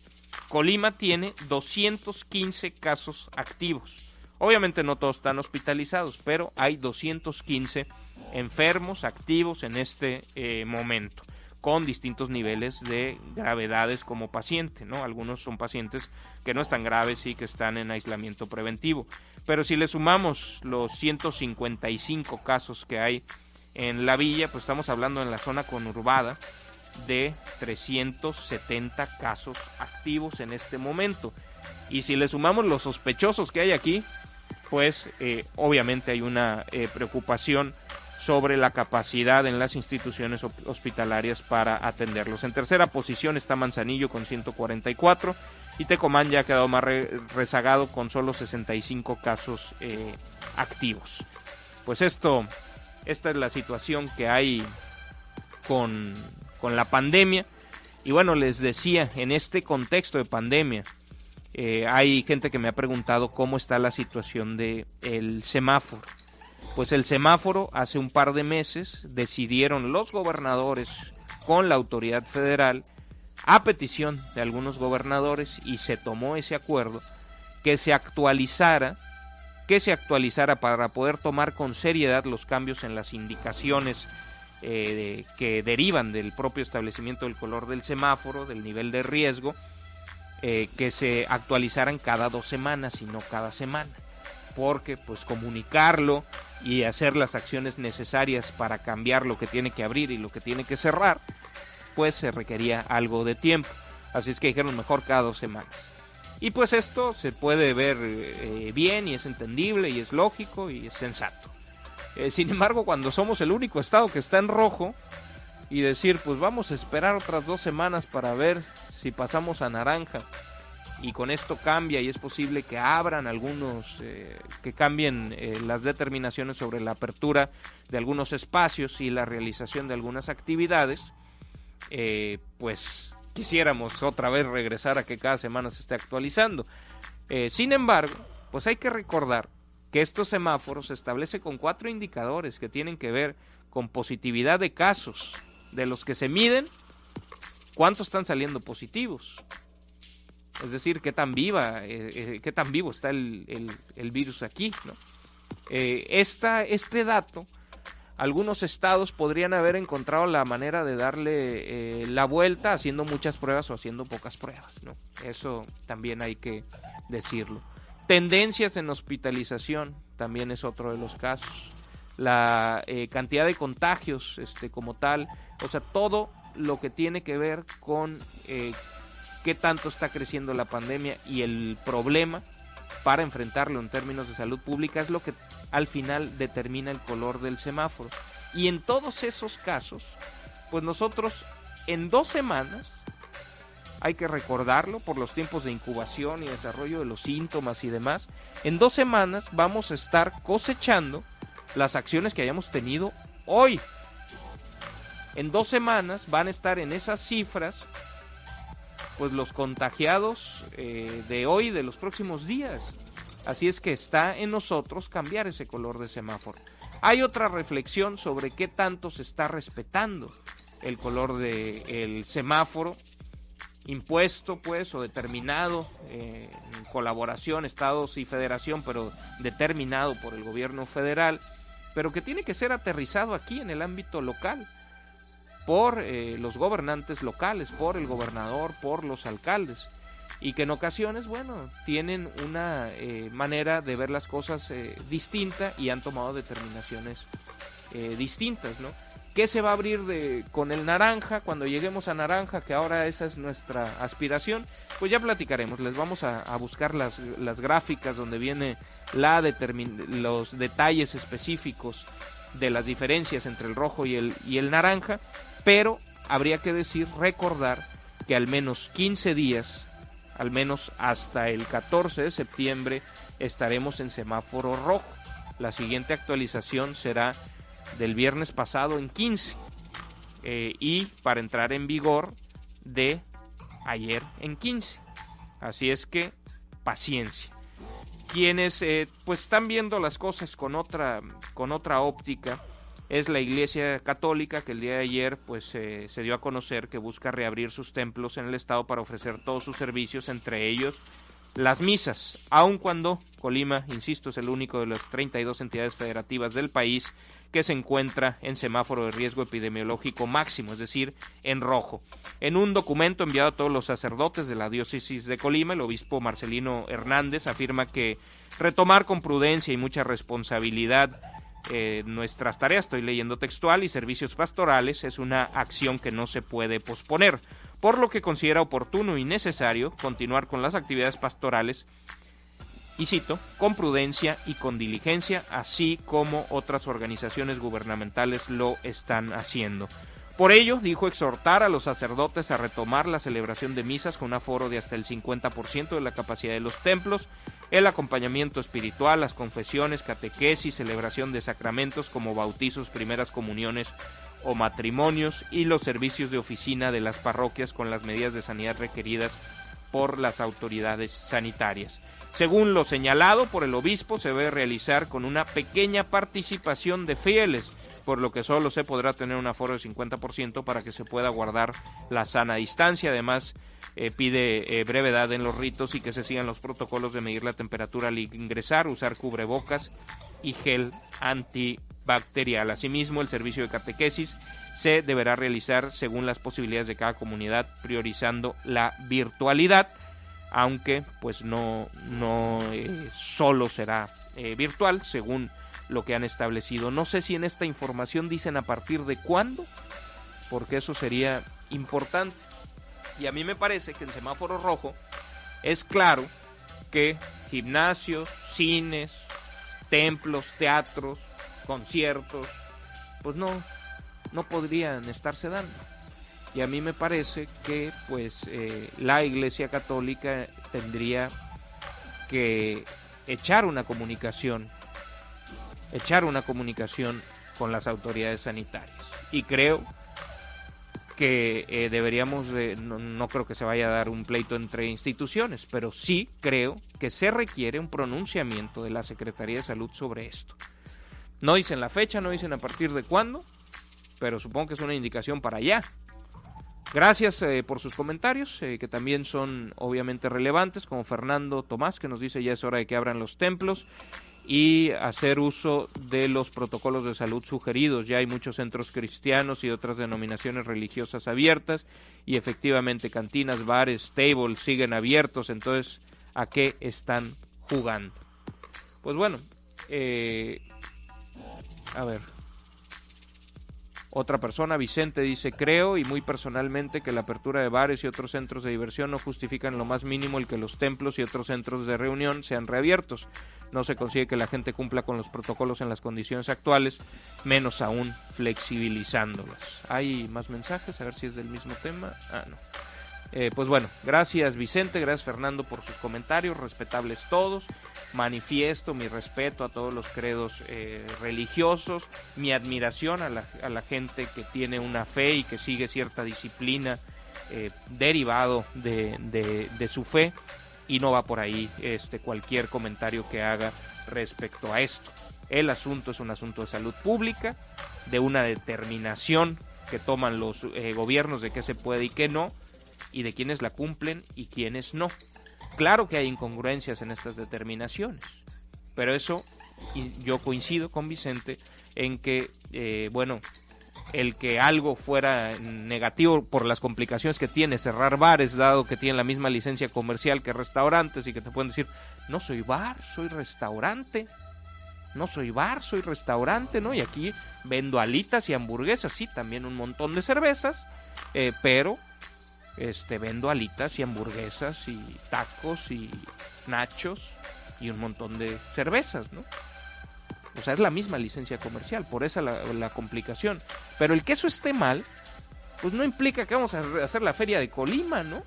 Colima tiene 215 casos activos. Obviamente no todos están hospitalizados, pero hay 215 enfermos activos en este momento, con distintos niveles de gravedades como paciente, ¿no? Algunos son pacientes que no están graves y que están en aislamiento preventivo. Pero si le sumamos los 155 casos que hay en la villa, pues estamos hablando en la zona conurbada de 370 casos activos en este momento. Y si le sumamos los sospechosos que hay aquí, pues obviamente hay una preocupación sobre la capacidad en las instituciones hospitalarias para atenderlos. En tercera posición está Manzanillo con 144 y Tecomán ya ha quedado más rezagado con solo 65 casos activos. Pues esta es la situación que hay con la pandemia. Y bueno, les decía, en este contexto de pandemia, hay gente que me ha preguntado cómo está la situación del semáforo. Pues el semáforo, hace un par de meses decidieron los gobernadores con la autoridad federal, a petición de algunos gobernadores, y se tomó ese acuerdo, que se actualizara para poder tomar con seriedad los cambios en las indicaciones que derivan del propio establecimiento del color del semáforo, del nivel de riesgo, que se actualizaran cada 2 semanas y no cada semana, porque pues comunicarlo y hacer las acciones necesarias para cambiar lo que tiene que abrir y lo que tiene que cerrar, pues se requería algo de tiempo. Así es que dijeron mejor cada 2 semanas. Y pues esto se puede ver bien, y es entendible, y es lógico, y es sensato. Sin embargo, cuando somos el único estado que está en rojo, y decir pues vamos a esperar otras 2 semanas para ver si pasamos a naranja, y con esto cambia y es posible que abran algunos, que cambien las determinaciones sobre la apertura de algunos espacios y la realización de algunas actividades, pues quisiéramos otra vez regresar a que cada semana se esté actualizando. Sin embargo, pues hay que recordar que estos semáforos se establecen con 4 indicadores que tienen que ver con positividad de casos, de los que se miden cuántos están saliendo positivos. Es decir, qué tan vivo está el virus aquí, ¿no? Este dato algunos estados podrían haber encontrado la manera de darle la vuelta haciendo muchas pruebas o haciendo pocas pruebas, ¿no? Eso también hay que decirlo. Tendencias en hospitalización también es otro de los casos. La cantidad de contagios como tal, o sea, todo lo que tiene que ver con qué tanto está creciendo la pandemia y el problema para enfrentarlo en términos de salud pública es lo que al final determina el color del semáforo. Y en todos esos casos, pues nosotros en 2 semanas, hay que recordarlo por los tiempos de incubación y desarrollo de los síntomas y demás, en 2 semanas vamos a estar cosechando las acciones que hayamos tenido hoy. En 2 semanas van a estar en esas cifras pues los contagiados de hoy, de los próximos días. Así es que está en nosotros cambiar ese color de semáforo. Hay otra reflexión sobre qué tanto se está respetando el color del semáforo impuesto, pues, o determinado en colaboración, estados y federación, pero determinado por el gobierno federal, pero que tiene que ser aterrizado aquí en el ámbito local, por los gobernantes locales, por el gobernador, por los alcaldes, y que en ocasiones, bueno, tienen una manera de ver las cosas distinta y han tomado determinaciones distintas, ¿no? ¿Qué se va a abrir con el naranja cuando lleguemos a naranja? Que ahora esa es nuestra aspiración. Pues ya platicaremos, les vamos a buscar las gráficas donde viene los detalles específicos de las diferencias entre el rojo y el naranja, pero habría que recordar que al menos 15 días, al menos hasta el 14 de septiembre, estaremos en semáforo rojo. La siguiente actualización será del viernes pasado en 15 y para entrar en vigor de ayer en 15. Así es que paciencia. Quienes pues están viendo las cosas con otra óptica es la Iglesia Católica, que el día de ayer pues se dio a conocer que busca reabrir sus templos en el estado para ofrecer todos sus servicios, entre ellos las misas, aun cuando Colima, insisto, es el único de las 32 entidades federativas del país que se encuentra en semáforo de riesgo epidemiológico máximo, es decir, en rojo. En un documento enviado a todos los sacerdotes de la diócesis de Colima, el obispo Marcelino Hernández afirma que retomar con prudencia y mucha responsabilidad nuestras tareas, estoy leyendo textual, y servicios pastorales es una acción que no se puede posponer, por lo que considera oportuno y necesario continuar con las actividades pastorales, y cito, con prudencia y con diligencia, así como otras organizaciones gubernamentales lo están haciendo. Por ello, dijo, exhortar a los sacerdotes a retomar la celebración de misas con un aforo de hasta el 50% de la capacidad de los templos, el acompañamiento espiritual, las confesiones, catequesis, celebración de sacramentos como bautizos, primeras comuniones o matrimonios, y los servicios de oficina de las parroquias con las medidas de sanidad requeridas por las autoridades sanitarias. Según lo señalado por el obispo, se debe realizar con una pequeña participación de fieles, por lo que solo se podrá tener un aforo de 50% para que se pueda guardar la sana distancia. Además, pide brevedad en los ritos y que se sigan los protocolos de medir la temperatura al ingresar, usar cubrebocas y gel antibacterial. Asimismo, el servicio de catequesis se deberá realizar según las posibilidades de cada comunidad, priorizando la virtualidad, aunque pues no solo será virtual, según lo que han establecido. No sé si en esta información dicen a partir de cuándo, porque eso sería importante. Y a mí me parece que en semáforo rojo es claro que gimnasios, cines, templos, teatros, conciertos, pues no podrían estarse dando. Y a mí me parece que pues la Iglesia Católica tendría que echar una comunicación con las autoridades sanitarias. Y creo que deberíamos no creo que se vaya a dar un pleito entre instituciones, pero sí creo que se requiere un pronunciamiento de la Secretaría de Salud sobre esto. No dicen la fecha, no dicen a partir de cuándo, pero supongo que es una indicación para allá. Gracias por sus comentarios, que también son obviamente relevantes, como Fernando Tomás, que nos dice ya es hora de que abran los templos. y hacer uso de los protocolos de salud sugeridos. Ya hay muchos centros cristianos y otras denominaciones religiosas abiertas y efectivamente cantinas, bares, tables siguen abiertos. Entonces, ¿a qué están jugando? Pues bueno, a ver. Otra persona, Vicente, dice: creo y muy personalmente que la apertura de bares y otros centros de diversión no justifican en lo más mínimo el que los templos y otros centros de reunión sean reabiertos. No se consigue que la gente cumpla con los protocolos en las condiciones actuales, menos aún flexibilizándolas. ¿Hay más mensajes? A ver si es del mismo tema. No. Pues bueno, gracias Vicente, gracias Fernando por sus comentarios, respetables todos. Manifiesto mi respeto a todos los credos religiosos, mi admiración a la gente que tiene una fe y que sigue cierta disciplina derivado de su fe, y no va por ahí cualquier comentario que haga respecto a esto. El asunto es un asunto de salud pública, de una determinación que toman los gobiernos de qué se puede y qué no, y de quiénes la cumplen y quiénes no. Claro que hay incongruencias en estas determinaciones, pero eso, y yo coincido con Vicente en que, el que algo fuera negativo por las complicaciones que tiene cerrar bares, dado que tienen la misma licencia comercial que restaurantes y que te pueden decir: no soy bar, soy restaurante. No soy bar, soy restaurante, ¿no? Y aquí vendo alitas y hamburguesas, sí, también un montón de cervezas, pero vendo alitas y hamburguesas y tacos y nachos y un montón de cervezas, ¿no? O sea, es la misma licencia comercial, por esa la complicación. Pero el que eso esté mal, pues no implica que vamos a hacer la feria de Colima, ¿no?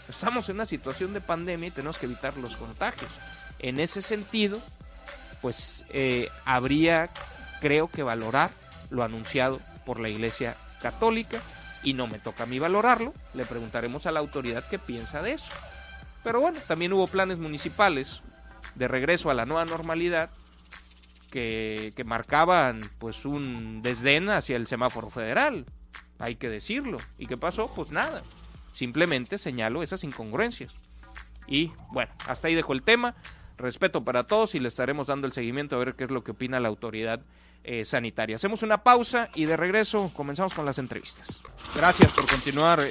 Estamos en una situación de pandemia y tenemos que evitar los contagios. En ese sentido, pues habría, creo que, valorar lo anunciado por la Iglesia Católica, y no me toca a mí valorarlo, le preguntaremos a la autoridad qué piensa de eso. Pero bueno, también hubo planes municipales de regreso a la nueva normalidad que marcaban pues un desdén hacia el semáforo federal, hay que decirlo. ¿Y qué pasó? Pues nada, simplemente señalo esas incongruencias. Y bueno, hasta ahí dejo el tema. Respeto para todos y le estaremos dando el seguimiento a ver qué es lo que opina la autoridad sanitaria. Hacemos una pausa y de regreso comenzamos con las entrevistas. Gracias por continuar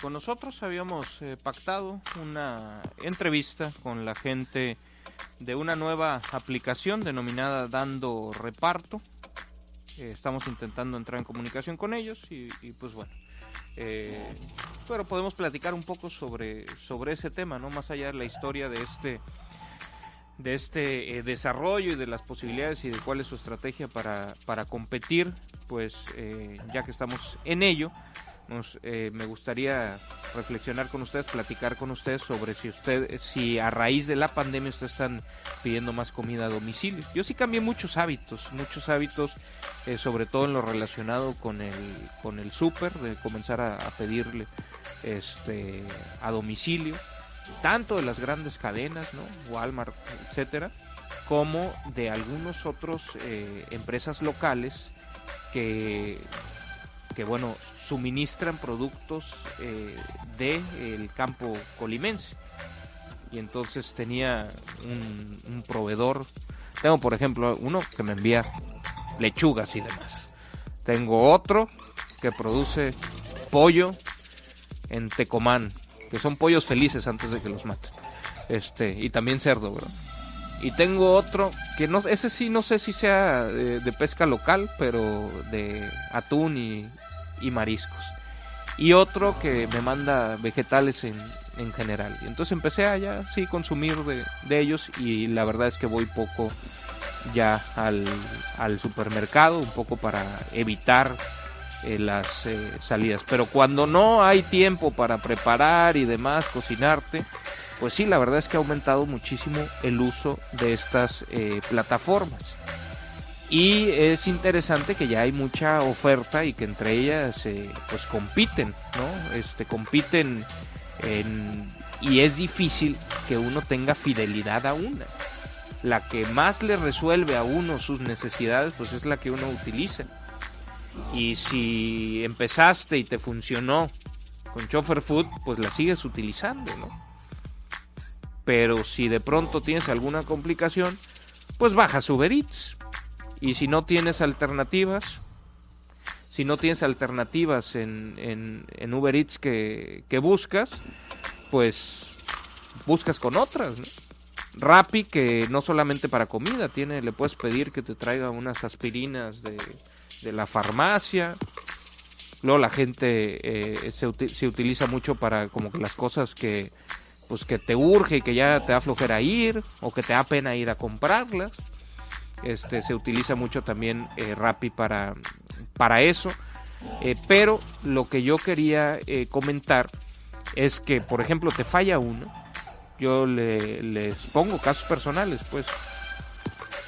con nosotros. Habíamos pactado una entrevista con la gente de una nueva aplicación denominada Dando Reparto. Estamos intentando entrar en comunicación con ellos y pues bueno, pero podemos platicar un poco sobre ese tema, ¿no? Más allá de la historia de este desarrollo y de las posibilidades y de cuál es su estrategia para competir, pues ya que estamos en ello, me gustaría reflexionar con ustedes, platicar con ustedes sobre si a raíz de la pandemia ustedes están pidiendo más comida a domicilio. Yo sí cambié muchos hábitos, sobre todo en lo relacionado con el súper, de comenzar a pedirle a domicilio, tanto de las grandes cadenas, ¿no? Walmart, etcétera, como de algunos otros empresas locales que bueno, suministran productos del campo colimense. Y entonces tenía un proveedor. Tengo, por ejemplo, uno que me envía lechugas y demás. Tengo otro que produce pollo en Tecomán, que son pollos felices antes de que los maten. Y también cerdo, ¿verdad? Y tengo otro que ese sí no sé si sea de pesca local, pero de atún y mariscos. Y otro que me manda vegetales en general. Y entonces empecé a ya sí consumir de ellos, y la verdad es que voy poco ya al supermercado, un poco para evitar las salidas. Pero cuando no hay tiempo para preparar y demás, cocinarte, pues sí, la verdad es que ha aumentado muchísimo el uso de estas plataformas. Y es interesante que ya hay mucha oferta y que entre ellas pues compiten, ¿no? Compiten y es difícil que uno tenga fidelidad a una. La que más le resuelve a uno sus necesidades, pues es la que uno utiliza. Y si empezaste y te funcionó con Chofer Food, pues la sigues utilizando, ¿no? Pero si de pronto tienes alguna complicación, pues bajas Uber Eats. Y si no tienes alternativas en Uber Eats que buscas, pues buscas con otras, ¿no? Rappi, que no solamente para comida, le puedes pedir que te traiga unas aspirinas de la farmacia. Luego la gente se utiliza mucho para como que las cosas que te urge y que ya te da flojera ir, o que te da pena ir a comprarlas. Se utiliza mucho también Rappi para eso. Pero lo que yo quería comentar es que, por ejemplo, te falla uno. Yo les pongo casos personales, pues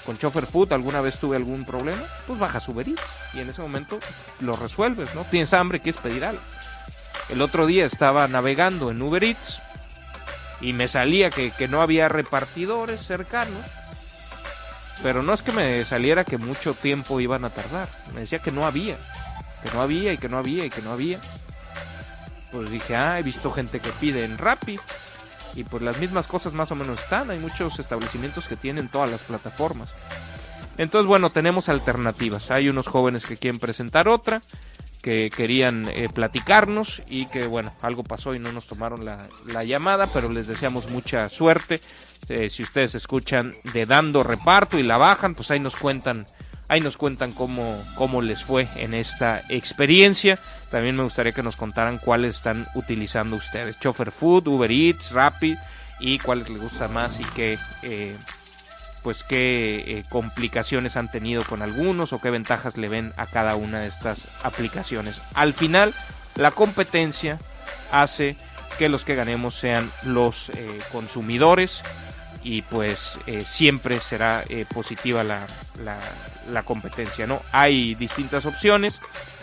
con Chofer Food alguna vez tuve algún problema, pues bajas Uber Eats y en ese momento lo resuelves, ¿no? Tienes hambre, quieres pedir algo. El otro día estaba navegando en Uber Eats y me salía que no había repartidores cercanos, pero no es que me saliera que mucho tiempo iban a tardar, me decía que no había. Pues dije, he visto gente que pide en Rappi. Y pues las mismas cosas más o menos están. Hay muchos establecimientos que tienen todas las plataformas. Entonces, bueno, tenemos alternativas. Hay unos jóvenes que quieren presentar otra, que querían platicarnos y que, bueno, algo pasó y no nos tomaron la llamada, pero les deseamos mucha suerte. Si ustedes escuchan de Dando Reparto y la bajan, pues ahí nos cuentan cómo les fue en esta experiencia. También me gustaría que nos contaran cuáles están utilizando ustedes. Chofer Food, Uber Eats, Rappi, y cuáles les gusta más y qué complicaciones han tenido con algunos o qué ventajas le ven a cada una de estas aplicaciones. Al final, la competencia hace que los que ganemos sean los consumidores. Y pues siempre será positiva la competencia, ¿no? Hay distintas opciones,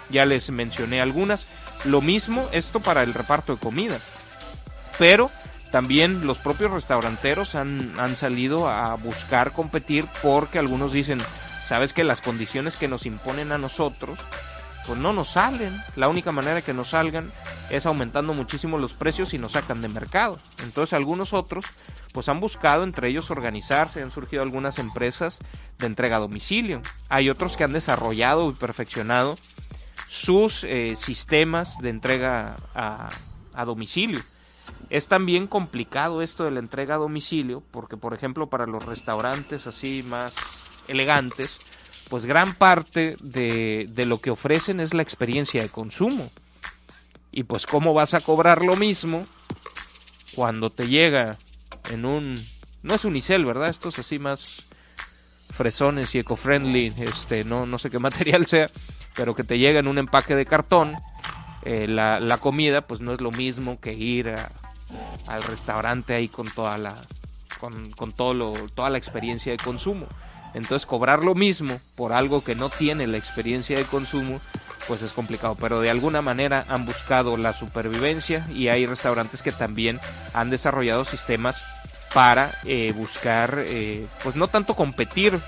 ya les mencioné algunas. Lo mismo esto para el reparto de comida, pero también los propios restauranteros han salido a buscar competir, porque algunos dicen, sabes que las condiciones que nos imponen a nosotros pues no nos salen. La única manera que nos salgan es aumentando muchísimo los precios y nos sacan de mercado. Entonces algunos otros pues han buscado entre ellos organizarse, han surgido algunas empresas de entrega a domicilio. Hay otros que han desarrollado y perfeccionado sus sistemas de entrega a domicilio. Es también complicado esto de la entrega a domicilio, porque por ejemplo para los restaurantes así más elegantes, pues gran parte de lo que ofrecen es la experiencia de consumo. Y pues cómo vas a cobrar lo mismo cuando te llega en un... No es unicel, ¿verdad? Estos así más fresones y eco-friendly, no sé qué material sea, pero que te llega en un empaque de cartón. La comida pues no es lo mismo que ir al restaurante ahí con toda la experiencia de consumo. Entonces cobrar lo mismo por algo que no tiene la experiencia de consumo pues es complicado, pero de alguna manera han buscado la supervivencia, y hay restaurantes que también han desarrollado sistemas para buscar pues no tanto competir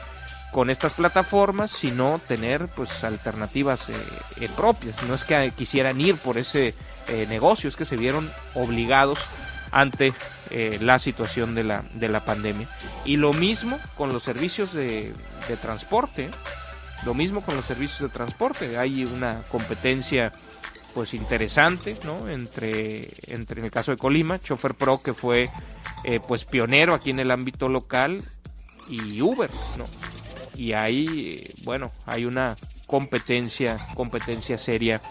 con estas plataformas, sino tener pues alternativas propias. No es que quisieran ir por ese negocio, es que se vieron obligados ante la situación de la pandemia. Y lo mismo con los servicios de transporte. Hay una competencia pues interesante, ¿no? Entre en el caso de Colima, Chofer Pro, que fue pues pionero aquí en el ámbito local, y Uber, ¿no? Y ahí, bueno, hay una competencia seria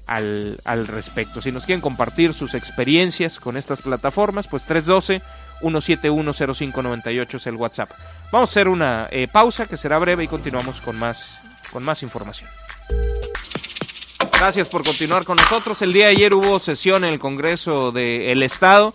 al respecto. Si nos quieren compartir sus experiencias con estas plataformas, pues 312-171-0598 es el WhatsApp. Vamos a hacer una pausa que será breve y continuamos con más información. Gracias por continuar con nosotros. El día de ayer hubo sesión en el Congreso del Estado.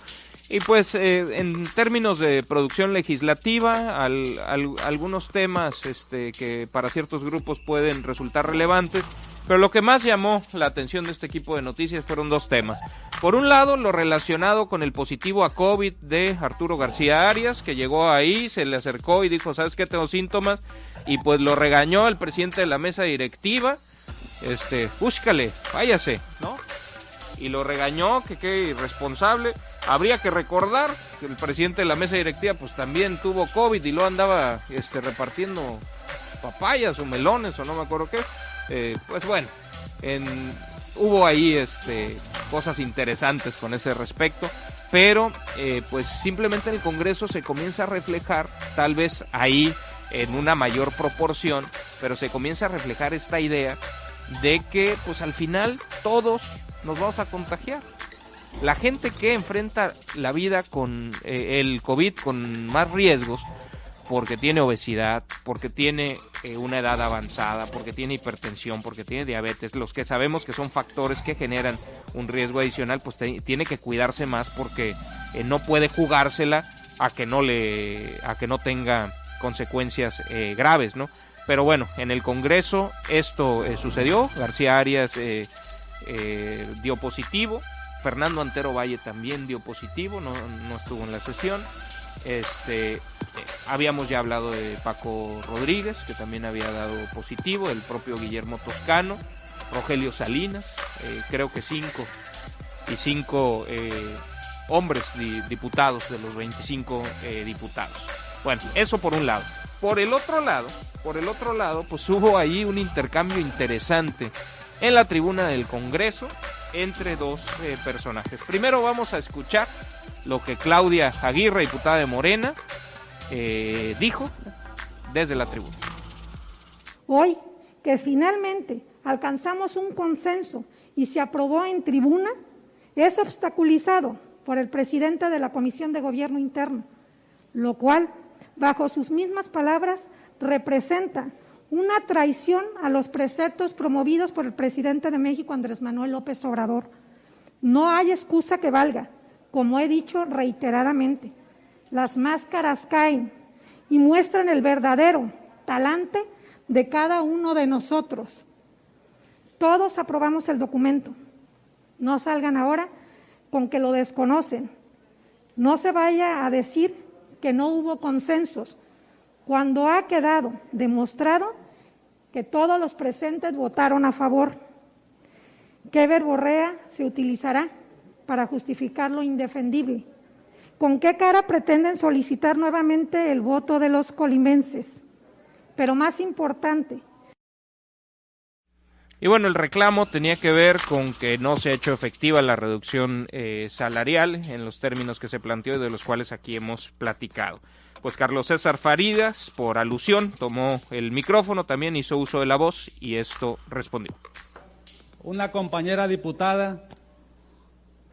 Y pues en términos de producción legislativa, algunos temas que para ciertos grupos pueden resultar relevantes, pero lo que más llamó la atención de este equipo de noticias fueron dos temas. Por un lado, lo relacionado con el positivo a COVID de Arturo García Arias, que llegó ahí, se le acercó y dijo, ¿sabes qué? Tengo síntomas, y pues lo regañó el presidente de la mesa directiva, búscale, váyase, ¿no? Y lo regañó, que qué irresponsable. Habría que recordar que el presidente de la mesa directiva pues también tuvo COVID y lo andaba repartiendo papayas o melones o no me acuerdo qué. Pues bueno, hubo ahí cosas interesantes con ese respecto, pero pues simplemente en el Congreso se comienza a reflejar, tal vez ahí en una mayor proporción, pero se comienza a reflejar esta idea de que pues al final todos nos vamos a contagiar. La gente que enfrenta la vida con el COVID con más riesgos, porque tiene obesidad, porque tiene una edad avanzada, porque tiene hipertensión, porque tiene diabetes, los que sabemos que son factores que generan un riesgo adicional, pues tiene que cuidarse más porque no puede jugársela a que no tenga consecuencias graves, ¿no? Pero bueno, en el Congreso esto sucedió. García Arias dio positivo, Fernando Antero Valle también dio positivo, no estuvo en la sesión. Habíamos ya hablado de Paco Rodríguez, que también había dado positivo, el propio Guillermo Toscano, Rogelio Salinas, creo que 5 hombres diputados de los 25 diputados. Bueno, eso por un lado. Por el otro lado, pues hubo ahí un intercambio interesante en la tribuna del Congreso entre dos personajes. Primero vamos a escuchar lo que Claudia Aguirre, diputada de Morena, dijo desde la tribuna.
Hoy, que finalmente alcanzamos un consenso y se aprobó en tribuna, es obstaculizado por el presidente de la Comisión de Gobierno Interno, lo cual, bajo sus mismas palabras, representa una traición a los preceptos promovidos por el presidente de México, Andrés Manuel López Obrador. No hay excusa que valga, como he dicho reiteradamente. Las máscaras caen y muestran el verdadero talante de cada uno de nosotros. Todos aprobamos el documento. No salgan ahora con que lo desconocen. No se vaya a decir que no hubo consensos, cuando ha quedado demostrado que todos los presentes votaron a favor. ¿Qué verborrea se utilizará para justificar lo indefendible? ¿Con qué cara pretenden solicitar nuevamente el voto de los colimenses? Pero más importante.
Y bueno, el reclamo tenía que ver con que no se ha hecho efectiva la reducción salarial en los términos que se planteó y de los cuales aquí hemos platicado. Pues Carlos César Faridas, por alusión, tomó el micrófono, también hizo uso de la voz y esto respondió.
Una compañera diputada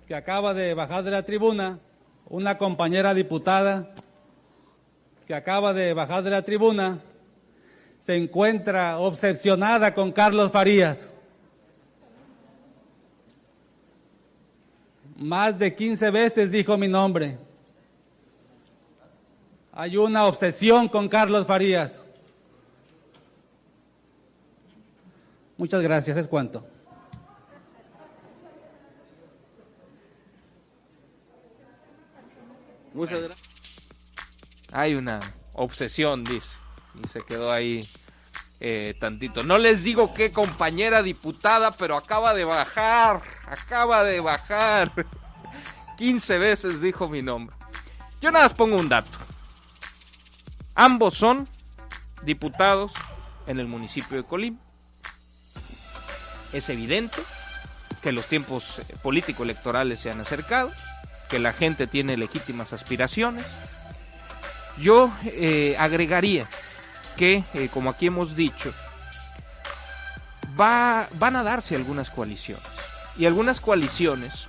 que acaba de bajar de la tribuna, se encuentra obsesionada con Carlos Farías. Más de 15 veces dijo mi nombre. Hay una obsesión con Carlos Farías. Muchas gracias, es cuanto.
Muchas gracias. Hay una obsesión, dice, y se quedó ahí tantito. No les digo qué compañera diputada, pero acaba de bajar. 15 veces dijo mi nombre. Yo nada más pongo un dato. Ambos son diputados en el municipio de Colima. Es evidente que los tiempos político-electorales se han acercado, que la gente tiene legítimas aspiraciones. Yo agregaría que, como aquí hemos dicho, van a darse algunas coaliciones. Y algunas coaliciones,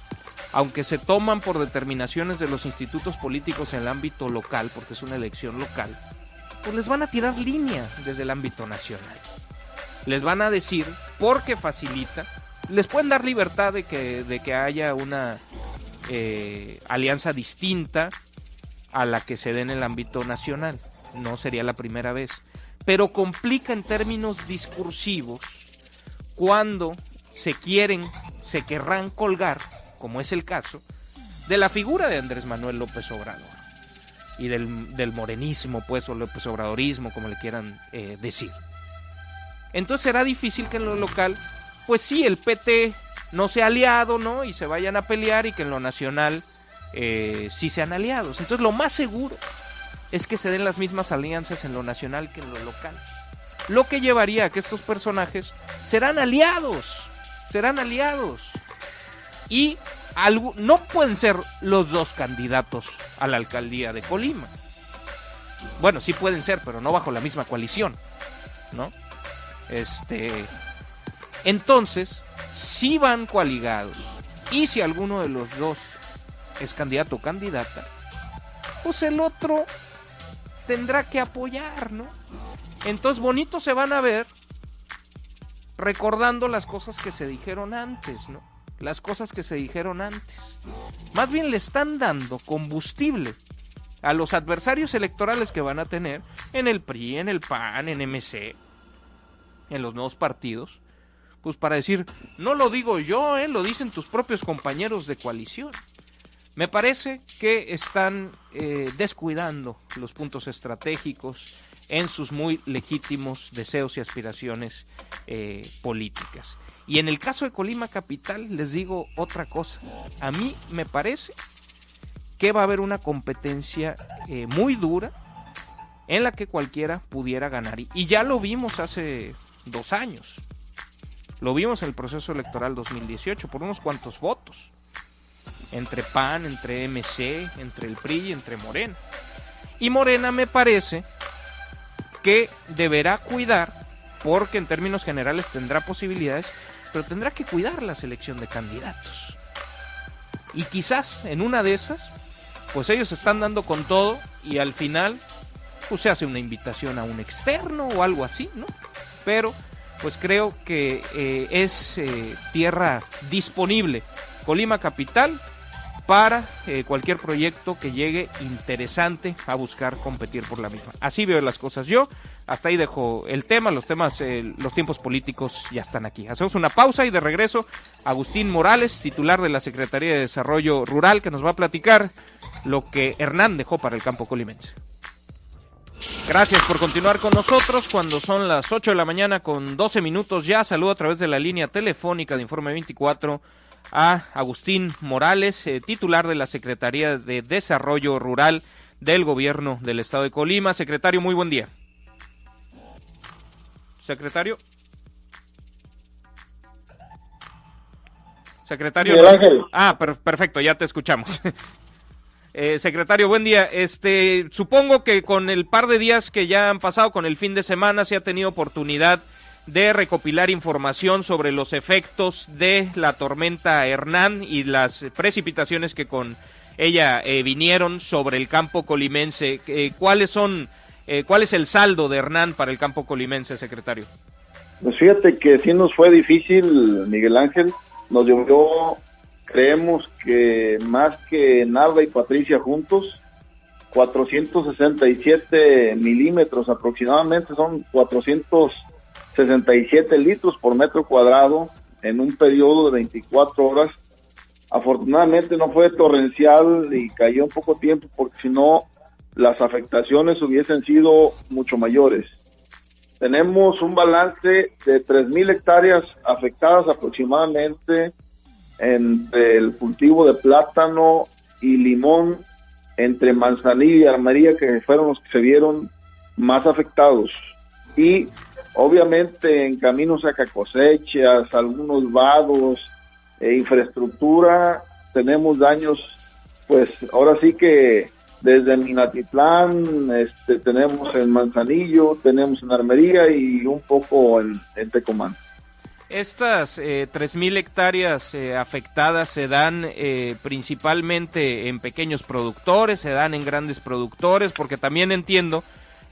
aunque se toman por determinaciones de los institutos políticos en el ámbito local, porque es una elección local, pues les van a tirar línea desde el ámbito nacional. Les van a decir, porque facilita, les pueden dar libertad de que haya una alianza distinta a la que se dé en el ámbito nacional. No sería la primera vez. Pero complica en términos discursivos cuando se querrán colgar, como es el caso, de la figura de Andrés Manuel López Obrador y del morenismo, pues, o López Obradorismo, como le quieran decir. Entonces será difícil que en lo local, pues sí, el PT no sea aliado, ¿no? Y se vayan a pelear, y que en lo nacional sí sean aliados. Entonces lo más seguro es que se den las mismas alianzas en lo nacional que en lo local, lo que llevaría a que estos personajes serán aliados, y no pueden ser los dos candidatos a la alcaldía de Colima. Bueno, sí pueden ser, pero no bajo la misma coalición, ¿no? Entonces, si van coaligados, y si alguno de los dos es candidato o candidata, pues el otro tendrá que apoyar, ¿no? Entonces bonitos se van a ver recordando las cosas que se dijeron antes, ¿no? Las cosas que se dijeron antes. Más bien le están dando combustible a los adversarios electorales que van a tener en el PRI, en el PAN, en MC, en los nuevos partidos, pues para decir, no lo digo yo, lo dicen tus propios compañeros de coalición. Me parece que están descuidando los puntos estratégicos en sus muy legítimos deseos y aspiraciones políticas. Y en el caso de Colima Capital les digo otra cosa. A mí me parece que va a haber una competencia muy dura en la que cualquiera pudiera ganar. Y ya lo vimos hace 2 años. Lo vimos en el proceso electoral 2018 por unos cuantos votos. Entre PAN, entre MC, entre el PRI y entre Morena. Y Morena me parece que deberá cuidar, porque en términos generales tendrá posibilidades, pero tendrá que cuidar la selección de candidatos. Y quizás en una de esas, pues ellos están dando con todo y al final pues se hace una invitación a un externo o algo así, ¿no? Pero pues creo que es tierra disponible Colima Capital para cualquier proyecto que llegue interesante a buscar competir por la misma. Así veo las cosas yo. Hasta ahí dejo el tema. Los tiempos políticos ya están aquí. Hacemos una pausa y de regreso Agustín Morales, titular de la Secretaría de Desarrollo Rural, que nos va a platicar lo que Hernán dejó para el campo colimense. Gracias por continuar con nosotros cuando son las 8 de la mañana con 12 minutos ya. Saludo a través de la línea telefónica de Informe 24 a Agustín Morales, titular de la Secretaría de Desarrollo Rural del Gobierno del Estado de Colima. Secretario, muy buen día. Secretario.
Miguel Ángel.
Perfecto, ya te escuchamos. Secretario, buen día. Supongo que con el par de días que ya han pasado, con el fin de semana, se ha tenido oportunidad de recopilar información sobre los efectos de la tormenta Hernán y las precipitaciones que con ella vinieron sobre el campo colimense. ¿Cuál es el saldo de Hernán para el campo colimense, secretario?
Pues fíjate que sí nos fue difícil, Miguel Ángel. Nos llovió, creemos que más que Narva y Patricia juntos, 467 milímetros aproximadamente, son 467 litros por metro cuadrado en un periodo de 24 horas. Afortunadamente no fue torrencial y cayó en poco tiempo, porque si no las afectaciones hubiesen sido mucho mayores. Tenemos un balance de 3,000 hectáreas afectadas aproximadamente entre el cultivo de plátano y limón, entre Manzanillo y Armería, que fueron los que se vieron más afectados. Y obviamente en caminos a cosechas, algunos vados, infraestructura, tenemos daños, pues ahora sí que desde Minatitlán, tenemos en Manzanillo, tenemos en Armería y un poco en Tecomán.
Estas 3,000 hectáreas afectadas se dan principalmente en pequeños productores, se dan en grandes productores, porque también entiendo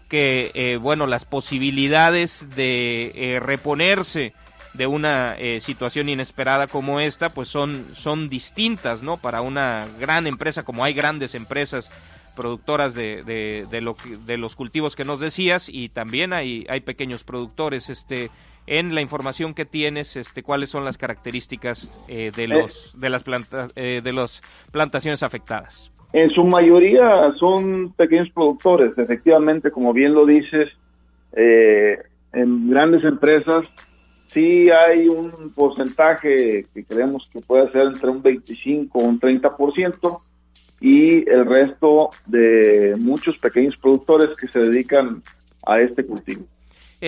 que las posibilidades de reponerse de una situación inesperada como esta, pues son distintas, ¿no? Para una gran empresa, como hay grandes empresas productoras de los cultivos que nos decías, y también hay pequeños productores. En la información que tienes, ¿cuáles son las características de las plantaciones afectadas?
En su mayoría son pequeños productores, efectivamente, como bien lo dices. En grandes empresas sí hay un porcentaje que creemos que puede ser entre un 25 o un 30%, y el resto de muchos pequeños productores que se dedican a este cultivo.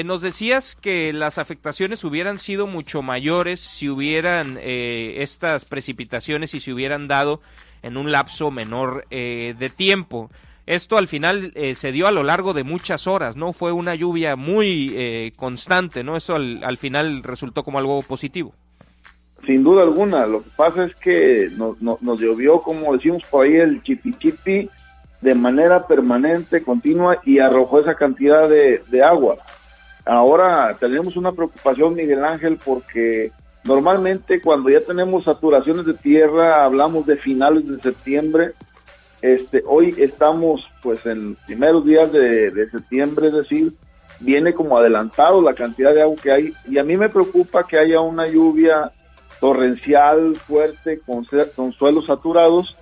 Nos decías que las afectaciones hubieran sido mucho mayores si hubieran estas precipitaciones y se hubieran dado en un lapso menor de tiempo. Esto al final se dio a lo largo de muchas horas, ¿no? Fue una lluvia muy constante, ¿no? Eso al final resultó como algo positivo.
Sin duda alguna, lo que pasa es que nos llovió, como decimos por ahí, el chipi de manera permanente, continua, y arrojó esa cantidad de agua. Ahora tenemos una preocupación, Miguel Ángel, porque normalmente cuando ya tenemos saturaciones de tierra, hablamos de finales de septiembre. Hoy estamos pues en primeros días de septiembre, es decir, viene como adelantado la cantidad de agua que hay, y a mí me preocupa que haya una lluvia torrencial fuerte con suelos saturados,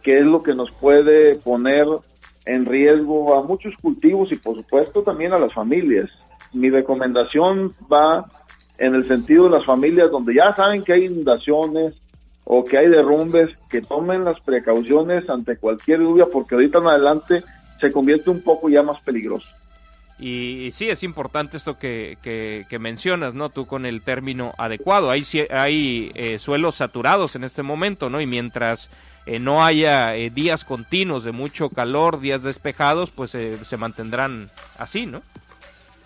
que es lo que nos puede poner en riesgo a muchos cultivos y por supuesto también a las familias. Mi recomendación va en el sentido de las familias donde ya saben que hay inundaciones o que hay derrumbes, que tomen las precauciones ante cualquier lluvia, porque ahorita en adelante se convierte un poco ya más peligroso.
Y sí, es importante esto que mencionas, ¿no? Tú con el término adecuado. Hay suelos saturados en este momento, ¿no? Y mientras no haya días continuos de mucho calor, días despejados, pues se mantendrán así, ¿no?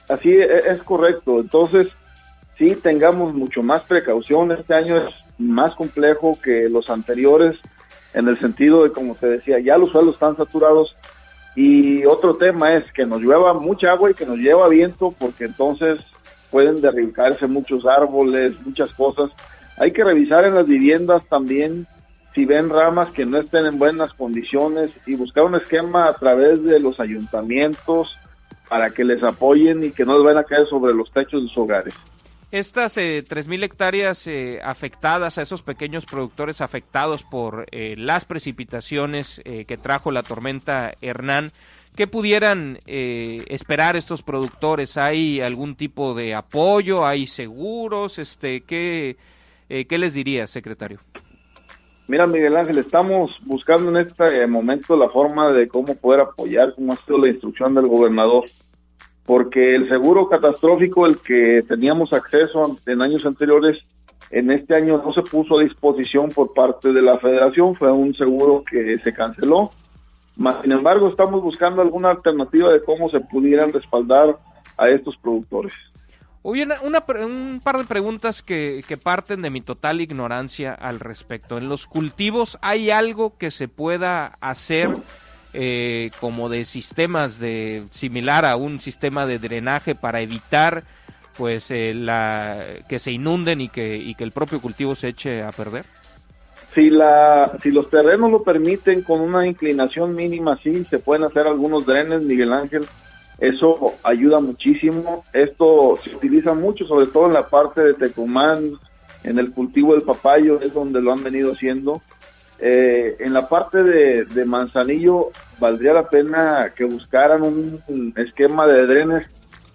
Así es correcto. Entonces, sí, tengamos mucho más precaución. Este año es más complejo que los anteriores, en el sentido de, como te decía, ya los suelos están saturados. Y otro tema es que nos llueva mucha agua y que nos lleva viento, porque entonces pueden derribarse muchos árboles, muchas cosas. Hay que revisar en las viviendas también si ven ramas que no estén en buenas condiciones y buscar un esquema a través de los ayuntamientos para que les apoyen y que no les vayan a caer sobre los techos de sus hogares.
Estas 3,000 hectáreas afectadas, a esos pequeños productores afectados por las precipitaciones que trajo la tormenta Hernán, ¿qué pudieran esperar estos productores? ¿Hay algún tipo de apoyo? ¿Hay seguros? ¿Qué les diría, secretario?
Mira, Miguel Ángel, estamos buscando en este momento la forma de cómo poder apoyar, como ha sido la instrucción del gobernador, porque el seguro catastrófico, el que teníamos acceso en años anteriores, en este año no se puso a disposición por parte de la federación, fue un seguro que se canceló. Sin embargo, estamos buscando alguna alternativa de cómo se pudieran respaldar a estos productores.
Oye, un par de preguntas que parten de mi total ignorancia al respecto. ¿En los cultivos hay algo que se pueda hacer como de sistemas similar a un sistema de drenaje para evitar pues que se inunden y que el propio cultivo se eche a perder?
Si los terrenos lo permiten, con una inclinación mínima, sí, se pueden hacer algunos drenes, Miguel Ángel. Eso ayuda muchísimo. Esto se utiliza mucho, sobre todo en la parte de Tecumán, en el cultivo del papayo, es donde lo han venido haciendo. En la parte de Manzanillo, valdría la pena que buscaran un esquema de drenes.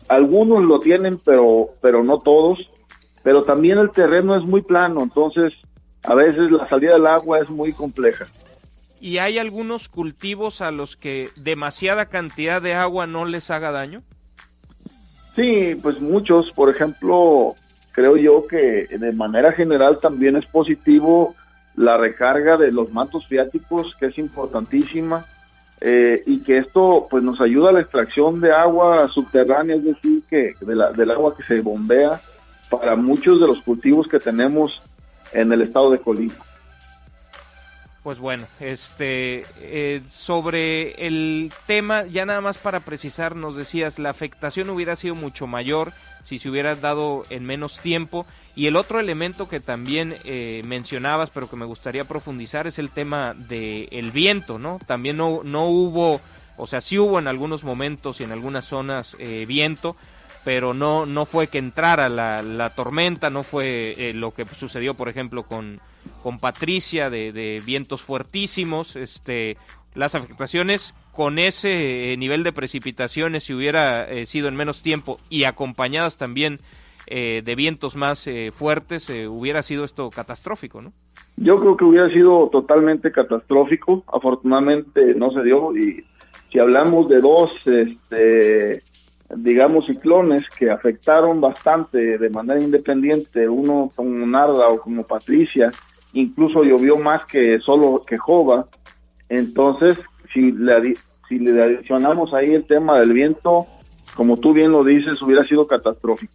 Algunos lo tienen, pero no todos. Pero también el terreno es muy plano, entonces a veces la salida del agua es muy compleja.
¿Y hay algunos cultivos a los que demasiada cantidad de agua no les haga daño?
Sí, pues muchos. Por ejemplo, creo yo que de manera general también es positivo la recarga de los mantos freáticos, que es importantísima, y que esto pues nos ayuda a la extracción de agua subterránea, es decir, que del agua que se bombea para muchos de los cultivos que tenemos en el estado de Colima.
Pues bueno, sobre el tema, ya nada más para precisar, nos decías, la afectación hubiera sido mucho mayor si se hubiera dado en menos tiempo, y el otro elemento que también mencionabas, pero que me gustaría profundizar, es el tema del viento, ¿no? También no hubo, o sea, sí hubo en algunos momentos y en algunas zonas viento, pero no fue que entrara la tormenta, no fue lo que sucedió, por ejemplo, con Patricia, de vientos fuertísimos. Las afectaciones con ese nivel de precipitaciones, si hubiera sido en menos tiempo y acompañadas también de vientos más fuertes, hubiera sido esto catastrófico, ¿no?
Yo creo que hubiera sido totalmente catastrófico. Afortunadamente no se dio, y si hablamos de dos, digamos, ciclones que afectaron bastante de manera independiente, uno como Narda o como Patricia, incluso llovió más que solo que Jova. Entonces, si le adicionamos ahí el tema del viento, como tú bien lo dices, hubiera sido catastrófico.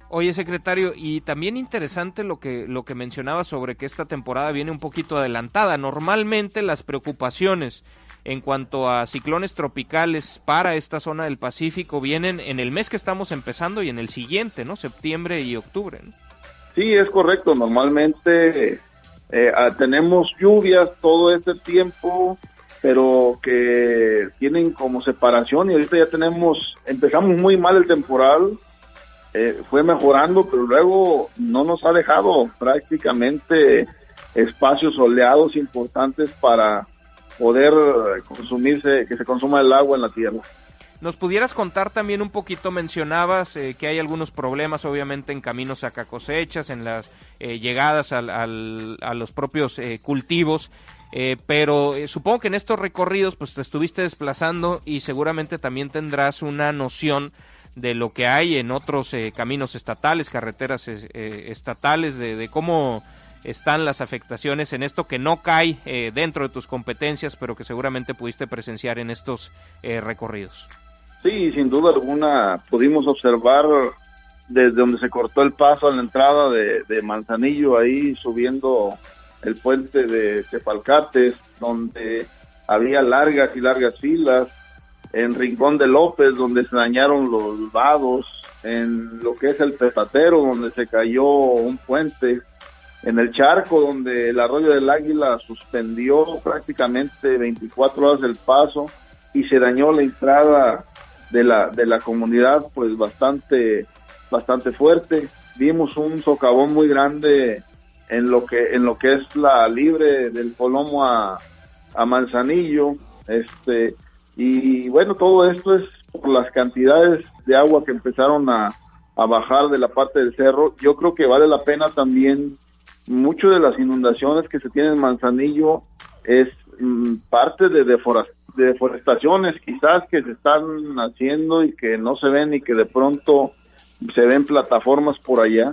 Oye, secretario, y también interesante lo que mencionaba sobre que esta temporada viene un poquito adelantada. Normalmente las preocupaciones en cuanto a ciclones tropicales para esta zona del Pacífico vienen en el mes que estamos empezando y en el siguiente, ¿no? Septiembre y octubre, ¿no?
Sí, es correcto. Normalmente tenemos lluvias todo este tiempo, pero que tienen como separación, y ahorita ya empezamos muy mal el temporal. Fue mejorando, pero luego no nos ha dejado prácticamente espacios soleados importantes para poder que se consuma el agua en la tierra.
¿Nos pudieras contar también un poquito? Mencionabas que hay algunos problemas obviamente en caminos a cosechas, en las llegadas a los propios cultivos, pero supongo que en estos recorridos pues te estuviste desplazando y seguramente también tendrás una noción de lo que hay en otros caminos estatales, carreteras estatales, de cómo están las afectaciones en esto que no cae dentro de tus competencias, pero que seguramente pudiste presenciar en estos recorridos.
Sí, sin duda alguna pudimos observar desde donde se cortó el paso a la entrada de Manzanillo, ahí subiendo el puente de Tepalcates, donde había largas y largas filas, en Rincón de López, donde se dañaron los vados, en lo que es el Petatero, donde se cayó un puente, en el Charco, donde el Arroyo del Águila suspendió prácticamente 24 horas el paso y se dañó la entrada de la comunidad, pues bastante fuerte. Vimos un socavón muy grande en lo que es la libre del Polomo a Manzanillo, y bueno, todo esto es por las cantidades de agua que empezaron a bajar de la parte del cerro. Yo creo que vale la pena también, mucho de las inundaciones que se tienen en Manzanillo es parte de deforestaciones quizás que se están haciendo y que no se ven, y que de pronto se ven plataformas por allá.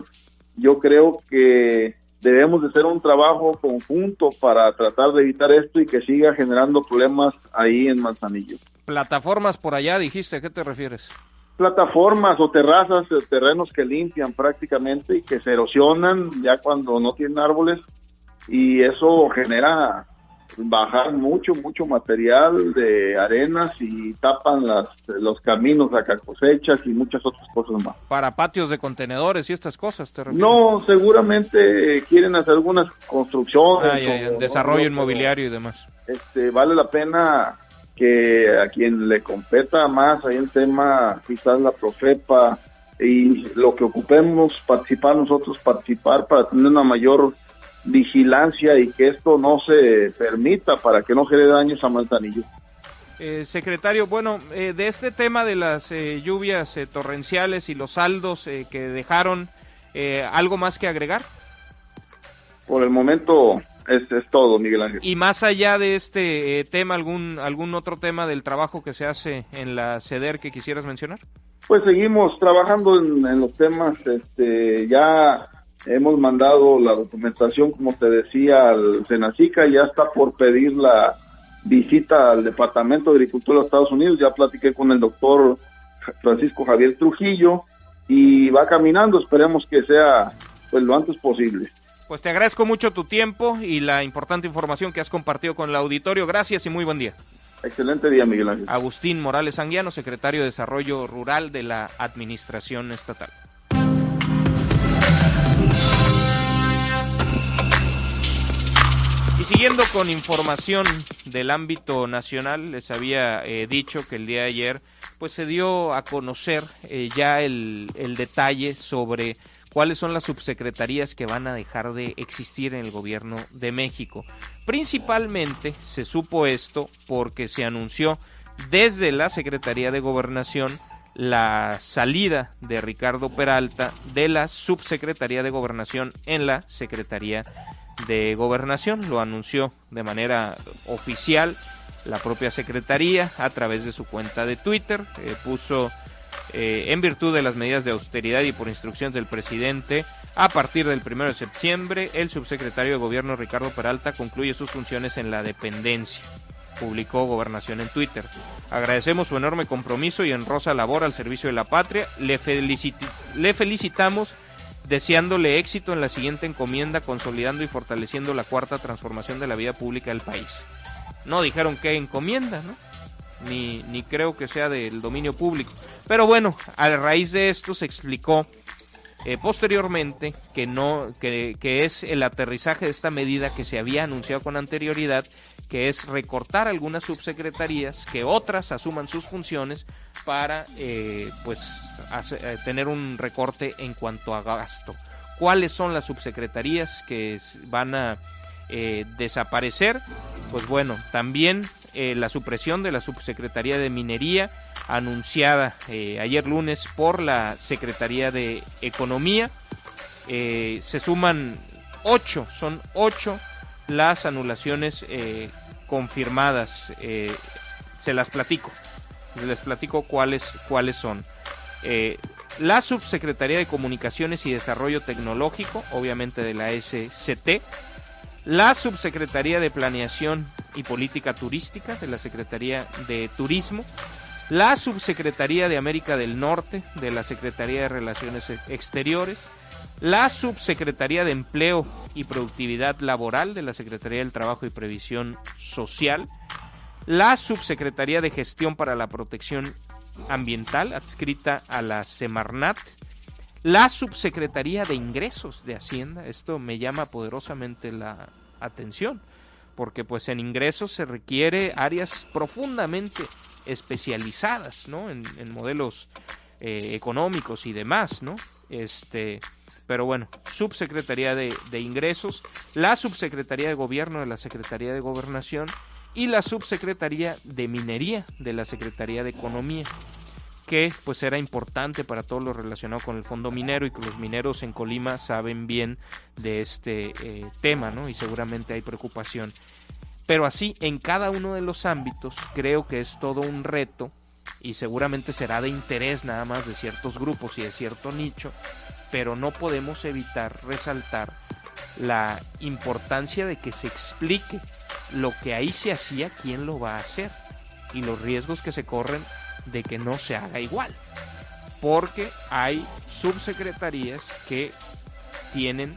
Yo creo que debemos de hacer un trabajo conjunto para tratar de evitar esto y que siga generando problemas ahí en Manzanillo.
Plataformas por allá, dijiste, ¿a qué te refieres?
Plataformas o terrazas, terrenos que limpian prácticamente y que se erosionan ya cuando no tienen árboles, y eso genera bajar mucho material de arenas y tapan los caminos a cosechas y muchas otras cosas más.
Para patios de contenedores y estas cosas, ¿te refieres?
No, seguramente quieren hacer algunas construcciones.
Desarrollo inmobiliario y demás.
Vale la pena que a quien le competa más ahí el tema, quizás la Profepa, y lo que ocupemos, participar para tener una mayor vigilancia y que esto no se permita, para que no genere daños a Manzanillo.
Secretario, bueno, de este tema de las lluvias torrenciales y los saldos que dejaron, ¿algo más que agregar?
Por el momento es todo, Miguel Ángel.
Y más allá de este tema, ¿algún otro tema del trabajo que se hace en la CEDER que quisieras mencionar?
Pues seguimos trabajando en los temas, ya hemos mandado la documentación, como te decía, al Senacica, ya está por pedir la visita al Departamento de Agricultura de Estados Unidos. Ya platiqué con el doctor Francisco Javier Trujillo y va caminando, esperemos que sea pues lo antes posible.
Pues te agradezco mucho tu tiempo y la importante información que has compartido con el auditorio. Gracias y muy buen día.
Excelente día, Miguel Ángel.
Agustín Morales Anguiano, secretario de Desarrollo Rural de la Administración Estatal. Y siguiendo con información del ámbito nacional, les había dicho que el día de ayer pues se dio a conocer ya el detalle sobre cuáles son las subsecretarías que van a dejar de existir en el gobierno de México. Principalmente se supo esto porque se anunció desde la Secretaría de Gobernación la salida de Ricardo Peralta de la Subsecretaría de Gobernación en la Secretaría de Gobernación. Lo anunció de manera oficial la propia Secretaría a través de su cuenta de Twitter. Puso, en virtud de las medidas de austeridad y por instrucciones del presidente, a partir del 1 de septiembre, el subsecretario de Gobierno Ricardo Peralta concluye sus funciones en la dependencia. Publicó Gobernación en Twitter. Agradecemos su enorme compromiso y honrosa labor al servicio de la patria. Le felicitamos, deseándole éxito en la siguiente encomienda, consolidando y fortaleciendo la cuarta transformación de la vida pública del país. No dijeron qué encomienda, ¿no? Ni creo que sea del dominio público. Pero bueno, a raíz de esto se explicó posteriormente que es el aterrizaje de esta medida que se había anunciado con anterioridad, que es recortar algunas subsecretarías, que otras asuman sus funciones para tener un recorte en cuanto a gasto. ¿Cuáles son las subsecretarías que van a desaparecer? Pues bueno, también la supresión de la subsecretaría de Minería, anunciada ayer lunes por la Secretaría de Economía. Se suman 8, son 8 las anulaciones confirmadas. Se las platico. Les platico cuáles son. La Subsecretaría de Comunicaciones y Desarrollo Tecnológico, obviamente de la SCT. La Subsecretaría de Planeación y Política Turística de la Secretaría de Turismo. La Subsecretaría de América del Norte de la Secretaría de Relaciones Exteriores. La Subsecretaría de Empleo y Productividad Laboral de la Secretaría del Trabajo y Previsión Social. La Subsecretaría de Gestión para la Protección Ambiental, adscrita a la Semarnat. La Subsecretaría de Ingresos de Hacienda. Esto me llama poderosamente la atención, porque pues en ingresos se requiere áreas profundamente especializadas, ¿no? En modelos económicos y demás, ¿no? Pero bueno, Subsecretaría de Ingresos, la Subsecretaría de Gobierno de la Secretaría de Gobernación y la Subsecretaría de Minería de la Secretaría de Economía, que pues era importante para todo lo relacionado con el fondo minero, y que los mineros en Colima saben bien de este tema, ¿no? Y seguramente hay preocupación. Pero así, en cada uno de los ámbitos, creo que es todo un reto, y seguramente será de interés nada más de ciertos grupos y de cierto nicho, pero no podemos evitar resaltar la importancia de que se explique lo que ahí se hacía, quién lo va a hacer, y los riesgos que se corren de que no se haga igual, porque hay subsecretarías que tienen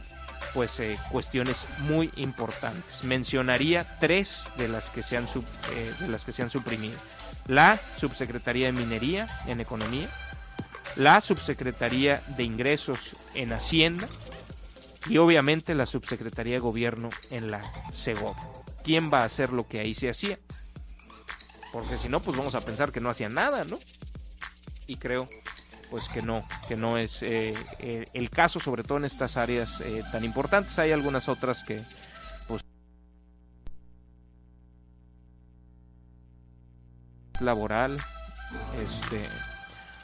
pues cuestiones muy importantes. Mencionaría 3 de las que se han suprimido: la Subsecretaría de Minería en Economía, la Subsecretaría de Ingresos en Hacienda y obviamente la Subsecretaría de Gobierno en la Segovia. ¿Quién va a hacer lo que ahí se hacía? Porque si no, pues vamos a pensar que no hacían nada, ¿no? Y creo pues que no es el caso, sobre todo en estas áreas tan importantes. Hay algunas otras que pues laboral,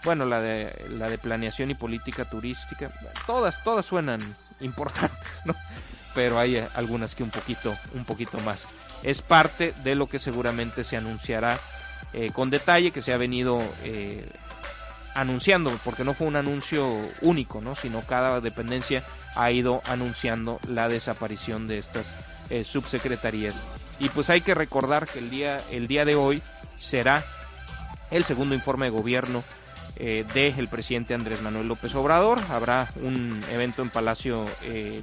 bueno, la de planeación y política turística, todas suenan importantes, ¿no? Pero hay algunas que un poquito más. Es parte de lo que seguramente se anunciará con detalle, que se ha venido anunciando, porque no fue un anuncio único, ¿no? Sino cada dependencia ha ido anunciando la desaparición de estas subsecretarías. Y pues hay que recordar que el día de hoy será el segundo informe de gobierno del presidente Andrés Manuel López Obrador. Habrá un evento en Palacio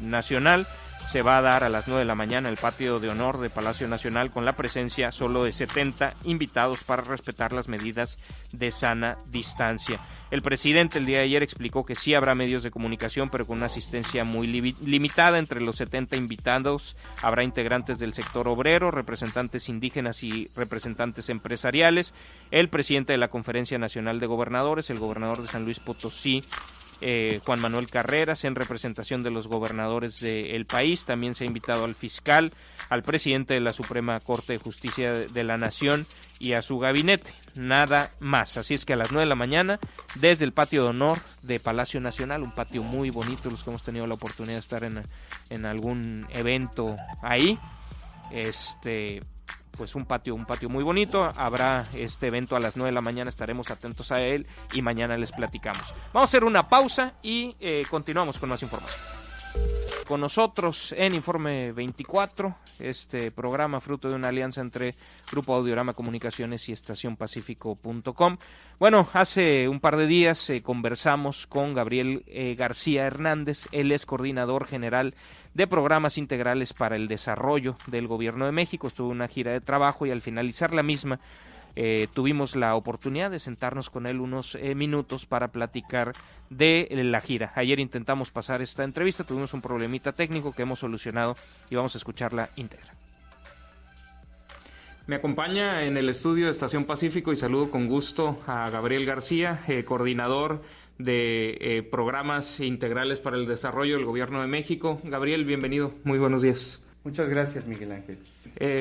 Nacional. Se va a dar a las 9 de la mañana el patio de honor de Palacio Nacional, con la presencia solo de 70 invitados para respetar las medidas de sana distancia. El presidente el día de ayer explicó que sí habrá medios de comunicación, pero con una asistencia muy limitada. Entre los 70 invitados habrá integrantes del sector obrero, representantes indígenas y representantes empresariales, el presidente de la Conferencia Nacional de Gobernadores, el gobernador de San Luis Potosí, Juan Manuel Carreras, en representación de los gobernadores del país. También se ha invitado al fiscal, al presidente de la Suprema Corte de Justicia de la Nación y a su gabinete. Nada más. Así es que a las 9 de la mañana, desde el patio de honor de Palacio Nacional, un patio muy bonito, los que hemos tenido la oportunidad de estar en algún evento ahí, pues un patio muy bonito. Habrá este evento a las 9 de la mañana, estaremos atentos a él y mañana les platicamos. Vamos a hacer una pausa y continuamos con más información. Con nosotros en Informe 24, este programa fruto de una alianza entre Grupo Audiorama Comunicaciones y estacionpacífico.com. Bueno, hace un par de días conversamos con Gabriel García Hernández. Él es coordinador general de programas integrales para el desarrollo del Gobierno de México. Estuvo en una gira de trabajo y al finalizar la misma tuvimos la oportunidad de sentarnos con él unos minutos para platicar de la gira. Ayer intentamos pasar esta entrevista, tuvimos un problemita técnico que hemos solucionado y vamos a escucharla íntegra. Me acompaña en el estudio de Estación Pacífico y saludo con gusto a Gabriel García, coordinador de programas integrales para el desarrollo del Gobierno de México. Gabriel, bienvenido, muy buenos días.
Muchas gracias, Miguel Ángel.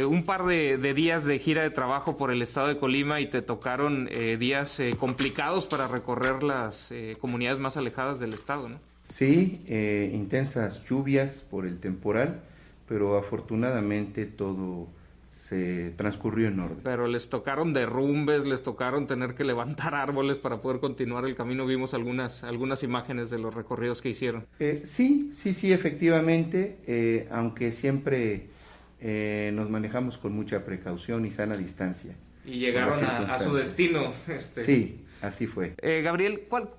Un par de días de gira de trabajo por el estado de Colima y te tocaron días complicados para recorrer las comunidades más alejadas del estado, ¿no?
Sí, intensas lluvias por el temporal, pero afortunadamente todo se transcurrió en orden.
Pero les tocaron derrumbes, les tocaron tener que levantar árboles para poder continuar el camino. Vimos algunas imágenes de los recorridos que hicieron.
Sí, efectivamente, aunque siempre nos manejamos con mucha precaución y sana distancia.
Y llegaron a su destino.
Sí, así fue.
Gabriel, ¿con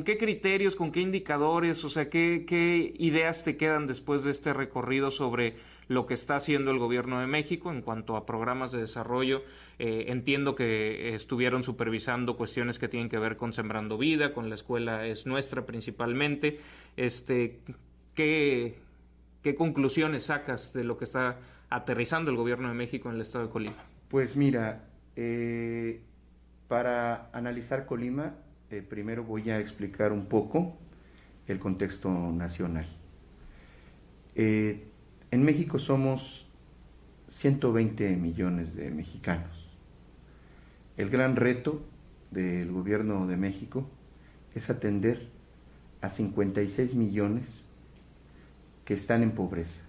qué criterios, con qué indicadores, o sea, qué ideas te quedan después de este recorrido sobre lo que está haciendo el Gobierno de México en cuanto a programas de desarrollo? Entiendo que estuvieron supervisando cuestiones que tienen que ver con Sembrando Vida, con la Escuela Es Nuestra principalmente. ¿Qué conclusiones sacas de lo que está aterrizando el Gobierno de México en el estado de Colima?
Pues mira, para analizar Colima, primero voy a explicar un poco el contexto nacional. En México somos 120 millones de mexicanos. El gran reto del Gobierno de México es atender a 56 millones que están en pobreza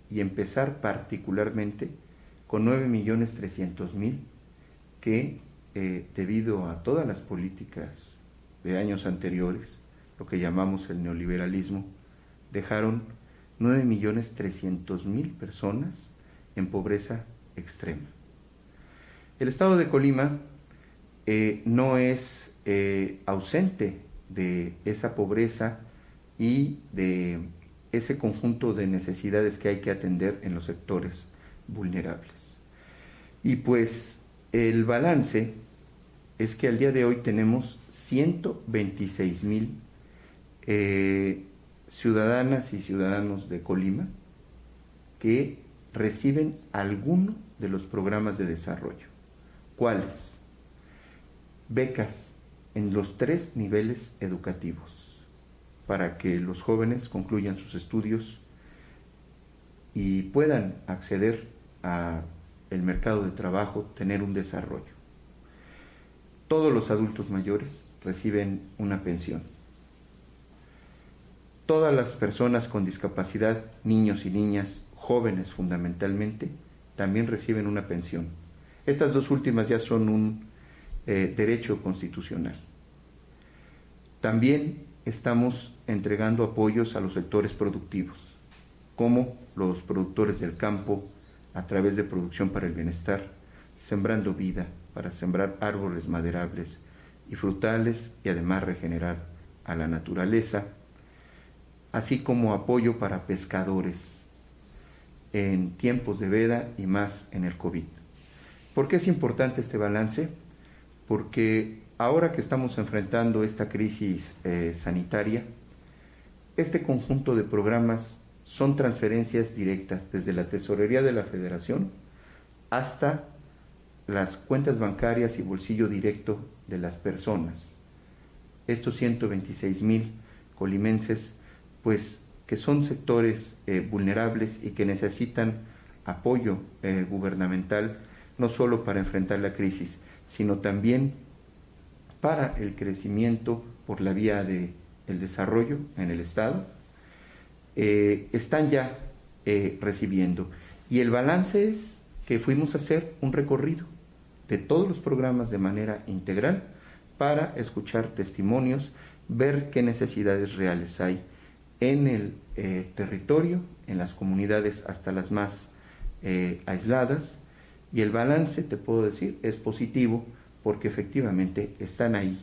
y empezar particularmente con 9.300.000 que debido a todas las políticas de años anteriores, lo que llamamos el neoliberalismo, dejaron 9.300.000 personas en pobreza extrema. El estado de Colima no es ausente de esa pobreza y de ese conjunto de necesidades que hay que atender en los sectores vulnerables. Y pues el balance es que al día de hoy tenemos 126,000 ciudadanas y ciudadanos de Colima que reciben alguno de los programas de desarrollo. ¿Cuáles? Becas en los 3 niveles educativos para que los jóvenes concluyan sus estudios y puedan acceder a el mercado de trabajo, tener un desarrollo. Todos los adultos mayores reciben una pensión. Todas las personas con discapacidad, niños y niñas, jóvenes fundamentalmente, también reciben una pensión. Estas dos últimas ya son un derecho constitucional. También estamos entregando apoyos a los sectores productivos, como los productores del campo, a través de Producción para el Bienestar, Sembrando Vida, para sembrar árboles maderables y frutales y además regenerar a la naturaleza, así como apoyo para pescadores en tiempos de veda y más en el COVID. ¿Por qué es importante este balance? Porque ahora que estamos enfrentando esta crisis sanitaria, este conjunto de programas son transferencias directas desde la Tesorería de la Federación hasta las cuentas bancarias y bolsillo directo de las personas. estos 126,000 colimenses, pues que son sectores vulnerables y que necesitan apoyo gubernamental, no solo para enfrentar la crisis, sino también para el crecimiento por la vía del desarrollo en el Estado, están ya recibiendo. Y el balance es que fuimos a hacer un recorrido de todos los programas de manera integral para escuchar testimonios, ver qué necesidades reales hay en el territorio, en las comunidades hasta las más aisladas, y el balance, te puedo decir, es positivo porque efectivamente están ahí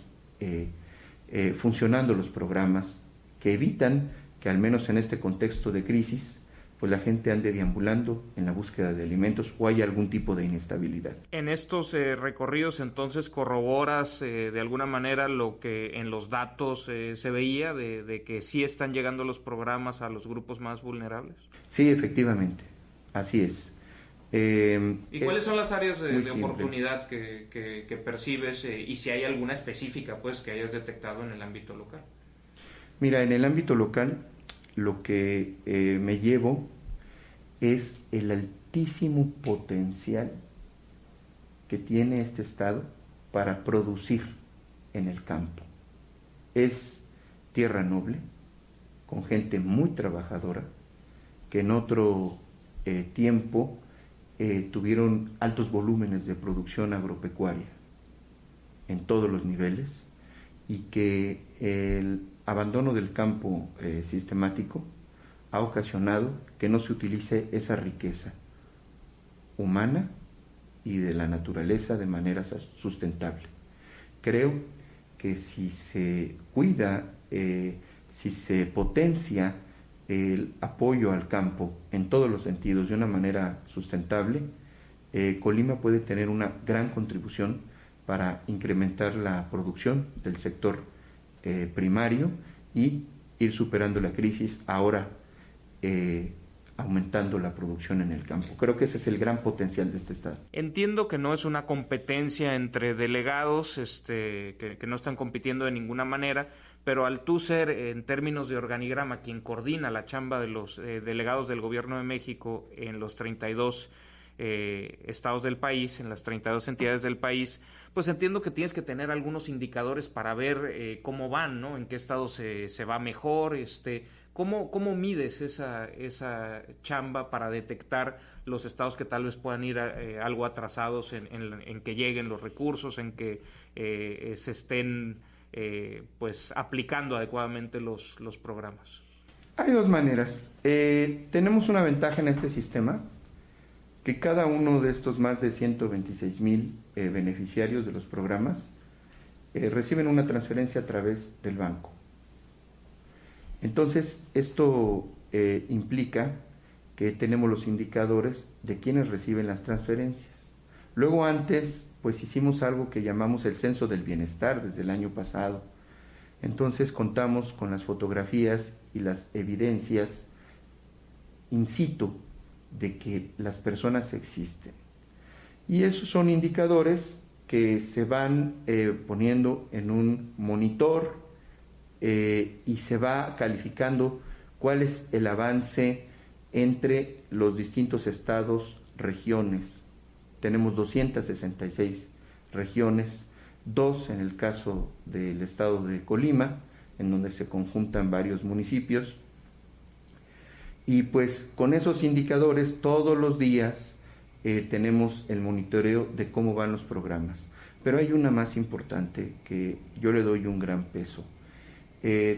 funcionando los programas que evitan que, al menos en este contexto de crisis, pues la gente ande deambulando en la búsqueda de alimentos o haya algún tipo de inestabilidad.
En estos recorridos, entonces, corroboras de alguna manera lo que en los datos se veía de que sí están llegando los programas a los grupos más vulnerables.
Sí, efectivamente, así es.
¿Y cuáles son las áreas de oportunidad que percibes y si hay alguna específica pues que hayas detectado en el ámbito local?
Mira, en el ámbito local lo que me llevo es el altísimo potencial que tiene este estado para producir en el campo. Es tierra noble, con gente muy trabajadora, que en otro tiempo tuvieron altos volúmenes de producción agropecuaria en todos los niveles, y que el abandono del campo sistemático ha ocasionado que no se utilice esa riqueza humana y de la naturaleza de manera sustentable. Creo que si se cuida, si se potencia el apoyo al campo en todos los sentidos de una manera sustentable, Colima puede tener una gran contribución para incrementar la producción del sector primario y ir superando la crisis, ahora aumentando la producción en el campo. Creo que ese es el gran potencial de este estado.
Entiendo que no es una competencia entre delegados que no están compitiendo de ninguna manera, pero al tú ser, en términos de organigrama, quien coordina la chamba de los delegados del Gobierno de México en los 32 estados del país, en las 32 entidades del país, pues entiendo que tienes que tener algunos indicadores para ver cómo van, ¿no? En qué estado se va mejor, ¿cómo mides esa chamba para detectar los estados que tal vez puedan ir algo atrasados en que lleguen los recursos, en que se estén pues aplicando adecuadamente los programas?
Hay dos maneras. Tenemos una ventaja en este sistema, que cada uno de estos más de 126,000 beneficiarios de los programas reciben una transferencia a través del banco. Entonces, esto implica que tenemos los indicadores de quienes reciben las transferencias. Luego, antes, pues hicimos algo que llamamos el Censo del Bienestar desde el año pasado. Entonces, contamos con las fotografías y las evidencias in situ de que las personas existen. Y esos son indicadores que se van poniendo en un monitor y se va calificando cuál es el avance entre los distintos estados, regiones. Tenemos 266 regiones, 2 en el caso del estado de Colima, en donde se conjuntan varios municipios. Y pues con esos indicadores todos los días tenemos el monitoreo de cómo van los programas. Pero hay una más importante que yo le doy un gran peso.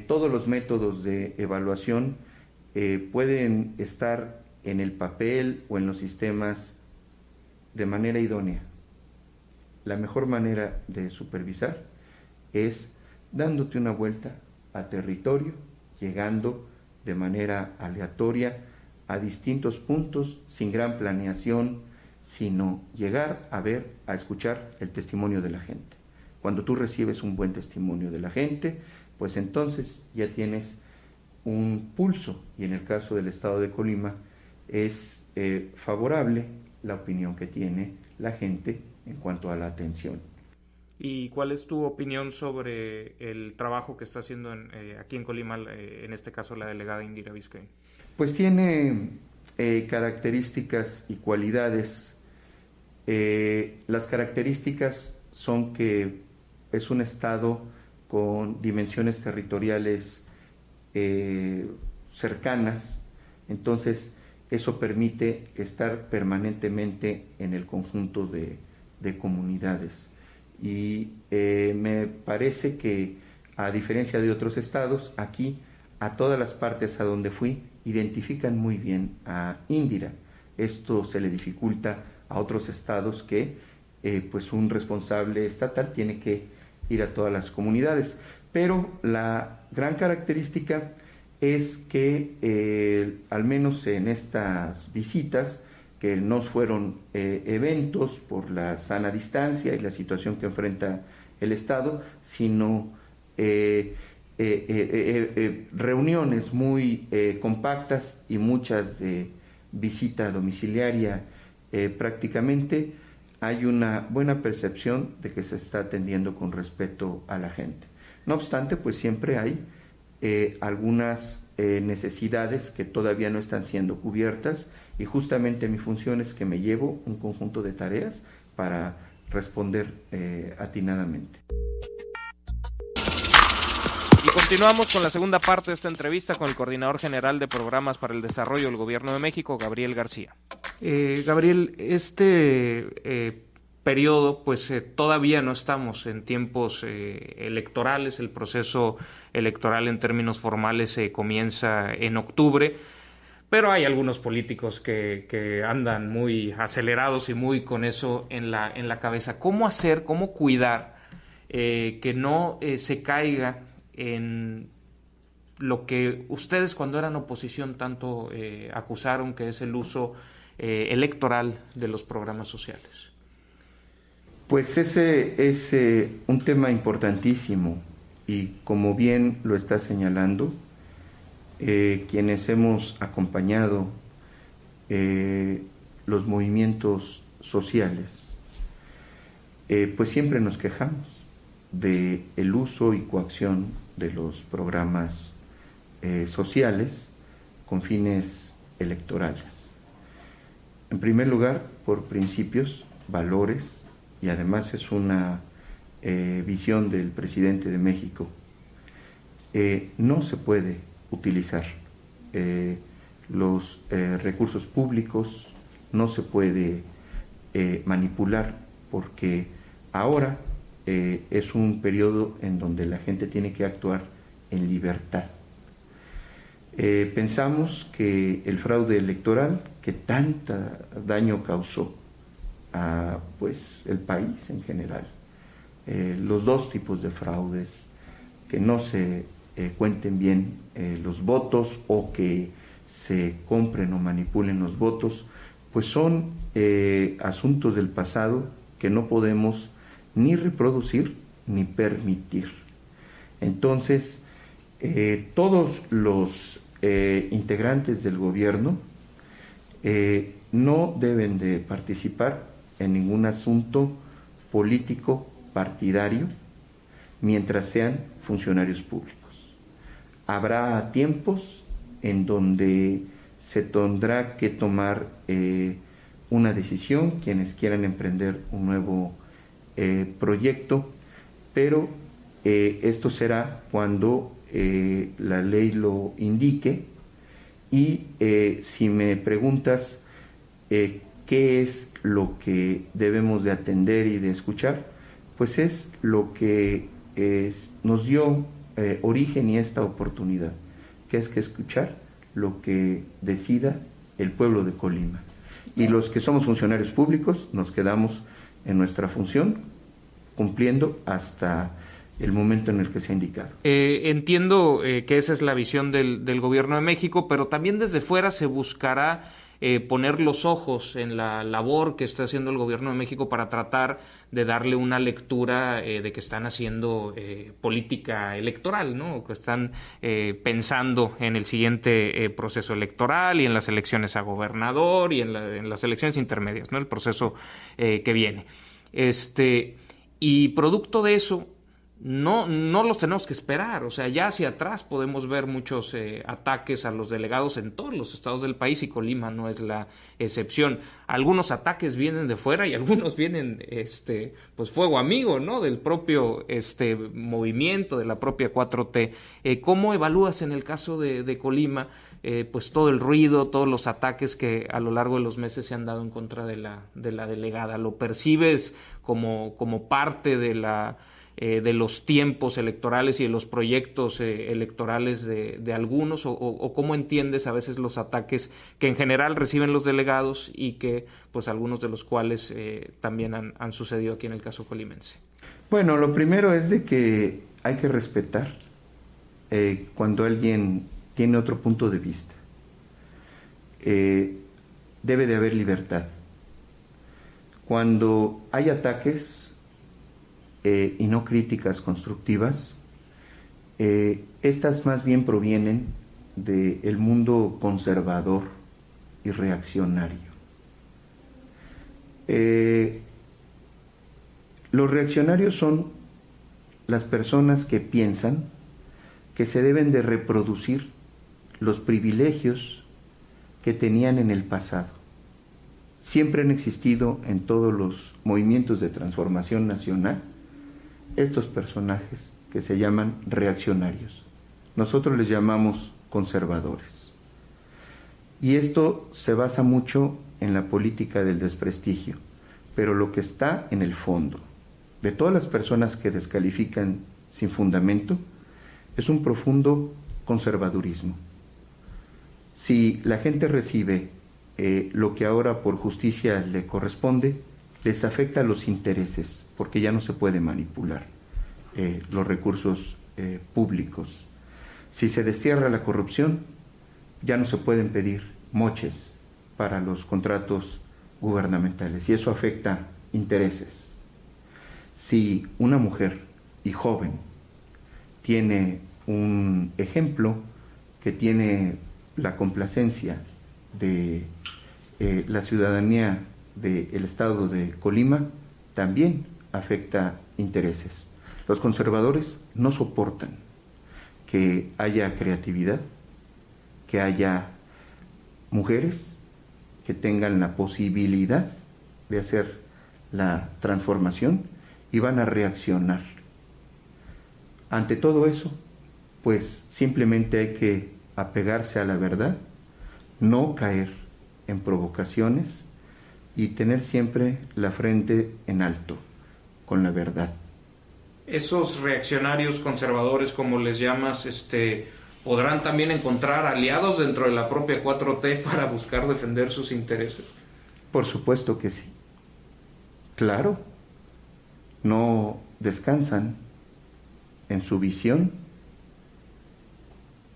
Todos los métodos de evaluación pueden estar en el papel o en los sistemas de manera idónea. La mejor manera de supervisar es dándote una vuelta a territorio, llegando de manera aleatoria a distintos puntos, sin gran planeación, sino llegar a ver, a escuchar el testimonio de la gente. Cuando tú recibes un buen testimonio de la gente, pues entonces ya tienes un pulso, y en el caso del estado de Colima es favorable la opinión que tiene la gente en cuanto a la atención.
¿Y cuál es tu opinión sobre el trabajo que está haciendo aquí en Colima, en este caso la delegada Indira Vizcaíno?
Pues tiene características y cualidades. Las características son que es un estado con dimensiones territoriales cercanas, entonces eso permite estar permanentemente en el conjunto de comunidades. Y me parece que, a diferencia de otros estados, aquí a todas las partes a donde fui identifican muy bien a Indira. Esto se le dificulta a otros estados que pues un responsable estatal tiene que ir a todas las comunidades. Pero la gran característica es que al menos en estas visitas, que no fueron eventos por la sana distancia y la situación que enfrenta el Estado, sino reuniones muy compactas y muchas de visita domiciliaria prácticamente, hay una buena percepción de que se está atendiendo con respeto a la gente. No obstante, pues siempre hay algunas necesidades que todavía no están siendo cubiertas, y justamente mi función es que me llevo un conjunto de tareas para responder atinadamente.
Y continuamos con la segunda parte de esta entrevista con el Coordinador General de Programas para el Desarrollo del Gobierno de México, Gabriel García. Gabriel, periodo, pues todavía no estamos en tiempos electorales. El proceso electoral en términos formales comienza en octubre, pero hay algunos políticos que andan muy acelerados y muy con eso en la cabeza. ¿Cómo hacer, cómo cuidar que no se caiga en lo que ustedes cuando eran oposición tanto acusaron, que es el uso electoral de los programas sociales?
Pues ese es un tema importantísimo, y como bien lo está señalando, quienes hemos acompañado los movimientos sociales, pues siempre nos quejamos de el uso y coacción de los programas sociales con fines electorales. En primer lugar, por principios, valores, y además es una visión del presidente de México. No se puede utilizar los recursos públicos, no se puede manipular, porque ahora es un periodo en donde la gente tiene que actuar en libertad. Pensamos que el fraude electoral, que tanto daño causó a pues el país en general, los dos tipos de fraudes, que no se cuenten bien los votos o que se compren o manipulen los votos, pues son asuntos del pasado que no podemos ni reproducir ni permitir. Entonces, todos los integrantes del gobierno no deben de participar en ningún asunto político partidario mientras sean funcionarios públicos. Habrá tiempos en donde se tendrá que tomar una decisión quienes quieran emprender un nuevo proyecto, pero esto será cuando la ley lo indique. Y si me preguntas qué es lo que debemos de atender y de escuchar, pues es lo que nos dio origen y esta oportunidad, que es que escuchar lo que decida el pueblo de Colima. Y los que somos funcionarios públicos nos quedamos en nuestra función, cumpliendo hasta el momento en el que se ha indicado.
Entiendo que esa es la visión del Gobierno de México, pero también desde fuera se buscará poner los ojos en la labor que está haciendo el Gobierno de México para tratar de darle una lectura de que están haciendo política electoral, ¿no? Que están pensando en el siguiente proceso electoral y en las elecciones a gobernador y en las elecciones intermedias, ¿no? El proceso que viene. Y producto de eso, no los tenemos que esperar. O sea, ya hacia atrás podemos ver muchos ataques a los delegados en todos los estados del país, y Colima no es la excepción. Algunos ataques vienen de fuera y algunos vienen pues fuego amigo, ¿no? Del propio movimiento, de la propia 4T. ¿Cómo evalúas en el caso de Colima pues todo el ruido, todos los ataques que a lo largo de los meses se han dado en contra de la delegada? ¿Lo percibes como parte de los tiempos electorales y de los proyectos electorales de algunos, o cómo entiendes a veces los ataques que en general reciben los delegados y que pues algunos de los cuales también han sucedido aquí en el caso colimense?
Bueno, lo primero es de que hay que respetar cuando alguien tiene otro punto de vista. Debe de haber libertad. Cuando hay ataques y no críticas constructivas, estas más bien provienen del mundo conservador y reaccionario. Los reaccionarios son las personas que piensan que se deben de reproducir los privilegios que tenían en el pasado. Siempre han existido en todos los movimientos de transformación nacional estos personajes que se llaman reaccionarios. Nosotros les llamamos conservadores. Y esto se basa mucho en la política del desprestigio, pero lo que está en el fondo de todas las personas que descalifican sin fundamento es un profundo conservadurismo. Si la gente recibe lo que ahora por justicia le corresponde, les afecta los intereses, porque ya no se puede manipular los recursos públicos. Si se destierra la corrupción, ya no se pueden pedir moches para los contratos gubernamentales, y eso afecta intereses. Si una mujer y joven tiene un ejemplo que tiene la complacencia de la ciudadanía del estado de Colima, también afecta intereses. Los conservadores no soportan que haya creatividad, que haya mujeres que tengan la posibilidad de hacer la transformación, y van a reaccionar. Ante todo eso, pues simplemente hay que apegarse a la verdad, no caer en provocaciones y tener siempre la frente en alto con la verdad.
Esos reaccionarios conservadores, como les llamas, ¿podrán también encontrar aliados dentro de la propia 4T para buscar defender sus intereses?
Por supuesto que sí. Claro, no descansan en su visión,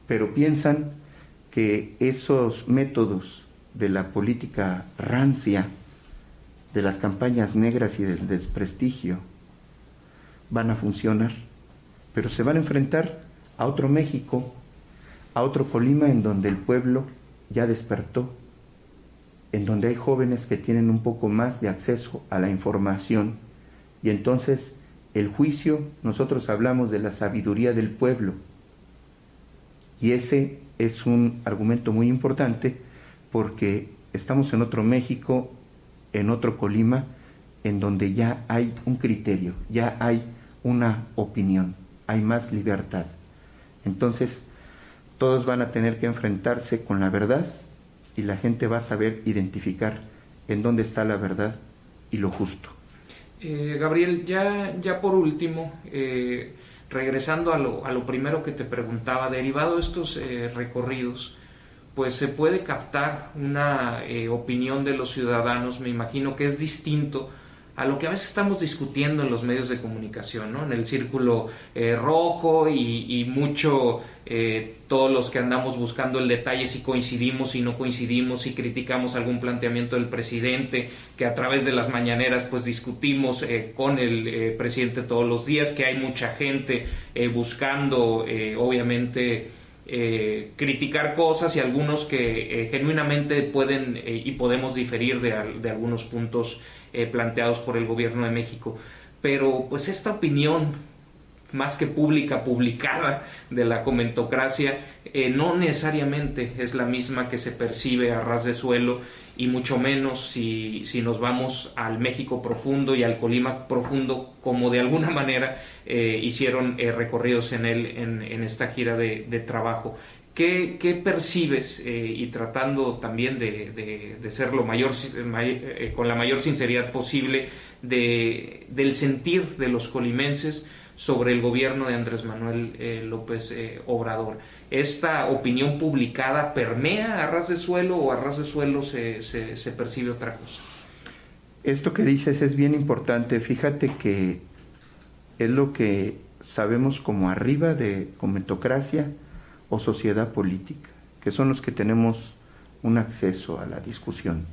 pero piensan que esos métodos de la política rancia, de las campañas negras y del desprestigio, van a funcionar, pero se van a enfrentar a otro México, a otro Colima en donde el pueblo ya despertó, en donde hay jóvenes que tienen un poco más de acceso a la información, y entonces el juicio, nosotros hablamos de la sabiduría del pueblo, y ese es un argumento muy importante porque estamos en otro México, en otro Colima, en donde ya hay un criterio, ya hay una opinión, hay más libertad. Entonces, todos van a tener que enfrentarse con la verdad, y la gente va a saber identificar en dónde está la verdad y lo justo.
Gabriel, ya por último, regresando a lo primero que te preguntaba, derivado de estos recorridos, pues se puede captar una opinión de los ciudadanos, me imagino que es distinto a lo que a veces estamos discutiendo en los medios de comunicación, ¿no? En el círculo rojo y mucho todos los que andamos buscando el detalle, si coincidimos, si no coincidimos, si criticamos algún planteamiento del presidente, que a través de las mañaneras pues discutimos con el presidente todos los días, que hay mucha gente buscando obviamente criticar cosas, y algunos que genuinamente pueden y podemos diferir de algunos puntos planteados por el gobierno de México. pero pues esta opinión, más que pública, publicada, de la comentocracia, no necesariamente es la misma que se percibe a ras de suelo, y mucho menos si nos vamos al México profundo y al Colima profundo, como de alguna manera hicieron recorridos en esta gira de trabajo. ¿Qué percibes, y tratando también de ser con la mayor sinceridad posible, del sentir de los colimenses sobre el gobierno de Andrés Manuel López Obrador? ¿Esta opinión publicada permea a ras de suelo, o a ras de suelo se percibe otra cosa?
Esto que dices es bien importante. Fíjate que es lo que sabemos como arriba de comentocracia o sociedad política, que son los que tenemos un acceso a la discusión.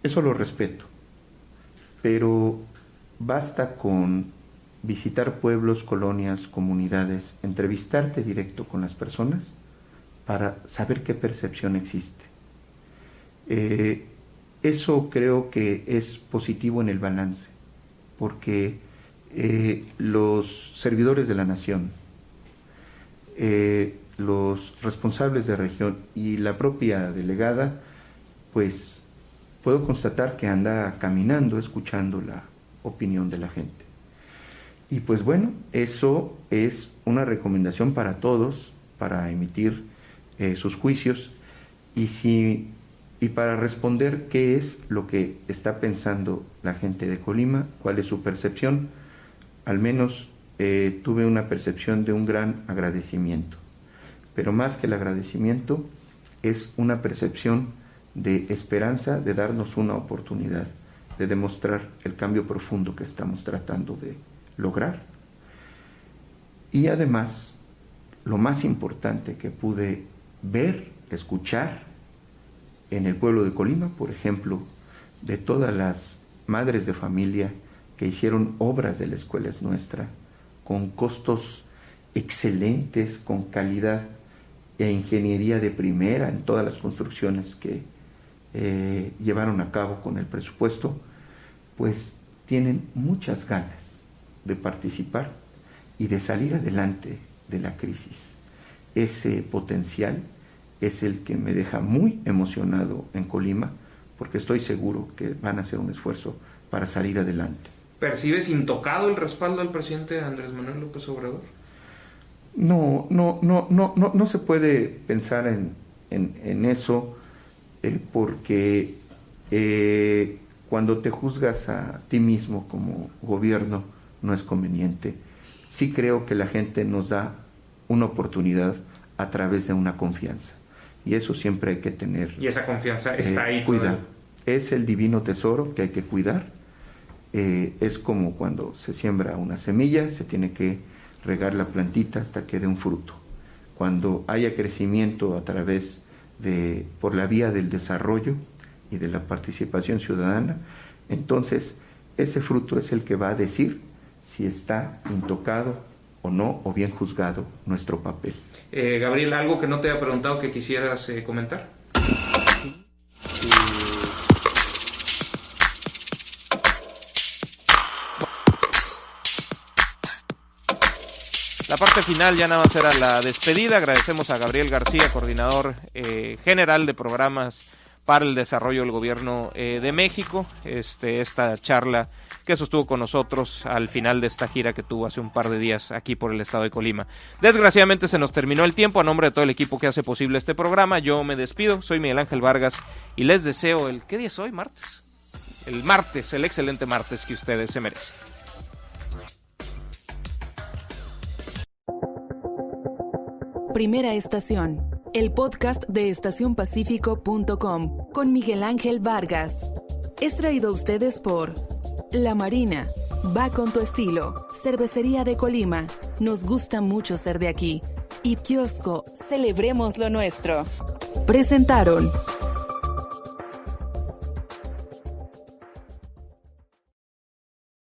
Eso lo respeto, pero basta con visitar pueblos, colonias, comunidades, entrevistarte directo con las personas para saber qué percepción existe. Eso creo que es positivo en el balance, porque los servidores de la nación, los responsables de región y la propia delegada, pues puedo constatar que anda caminando, escuchando la opinión de la gente. Y pues bueno, eso es una recomendación para todos, para emitir sus juicios y para responder qué es lo que está pensando la gente de Colima, cuál es su percepción. Al menos tuve una percepción de un gran agradecimiento, pero más que el agradecimiento es una percepción de esperanza, de darnos una oportunidad, de demostrar el cambio profundo que estamos tratando de lograr. Y además, lo más importante que pude ver, escuchar en el pueblo de Colima, por ejemplo, de todas las madres de familia que hicieron obras de la Escuela Es Nuestra, con costos excelentes, con calidad e ingeniería de primera en todas las construcciones que llevaron a cabo con el presupuesto, pues tienen muchas ganas de participar y de salir adelante de la crisis. Ese potencial es el que me deja muy emocionado en Colima, porque estoy seguro que van a hacer un esfuerzo para salir adelante.
¿Percibes intocado el respaldo al presidente Andrés Manuel López Obrador?
No se puede pensar en eso, porque cuando te juzgas a ti mismo como gobierno no es conveniente. Sí creo que la gente nos da una oportunidad a través de una confianza, y eso siempre hay que tener.
Y esa confianza está ahí.
Cuidado. Es el divino tesoro que hay que cuidar. Es como cuando se siembra una semilla, se tiene que regar la plantita hasta que dé un fruto. Cuando haya crecimiento a través por la vía del desarrollo y de la participación ciudadana, entonces ese fruto es el que va a decir si está intocado o no, o bien juzgado nuestro papel.
Gabriel, ¿algo que no te haya preguntado que quisieras comentar? La parte final ya nada más era la despedida. Agradecemos a Gabriel García, coordinador general de programas para el desarrollo del gobierno de México, esta charla que sostuvo con nosotros al final de esta gira que tuvo hace un par de días aquí por el estado de Colima. Desgraciadamente se nos terminó el tiempo. A nombre de todo el equipo que hace posible este programa, yo me despido. Soy Miguel Ángel Vargas y les deseo ¿qué día es hoy? ¿Martes? El martes, el excelente martes que ustedes se merecen.
Primera Estación, el podcast de estacionpacífico.com con Miguel Ángel Vargas. Es traído a ustedes por La Marina, va con tu estilo, Cervecería de Colima, nos gusta mucho ser de aquí, y Kiosco, celebremos lo nuestro. Presentaron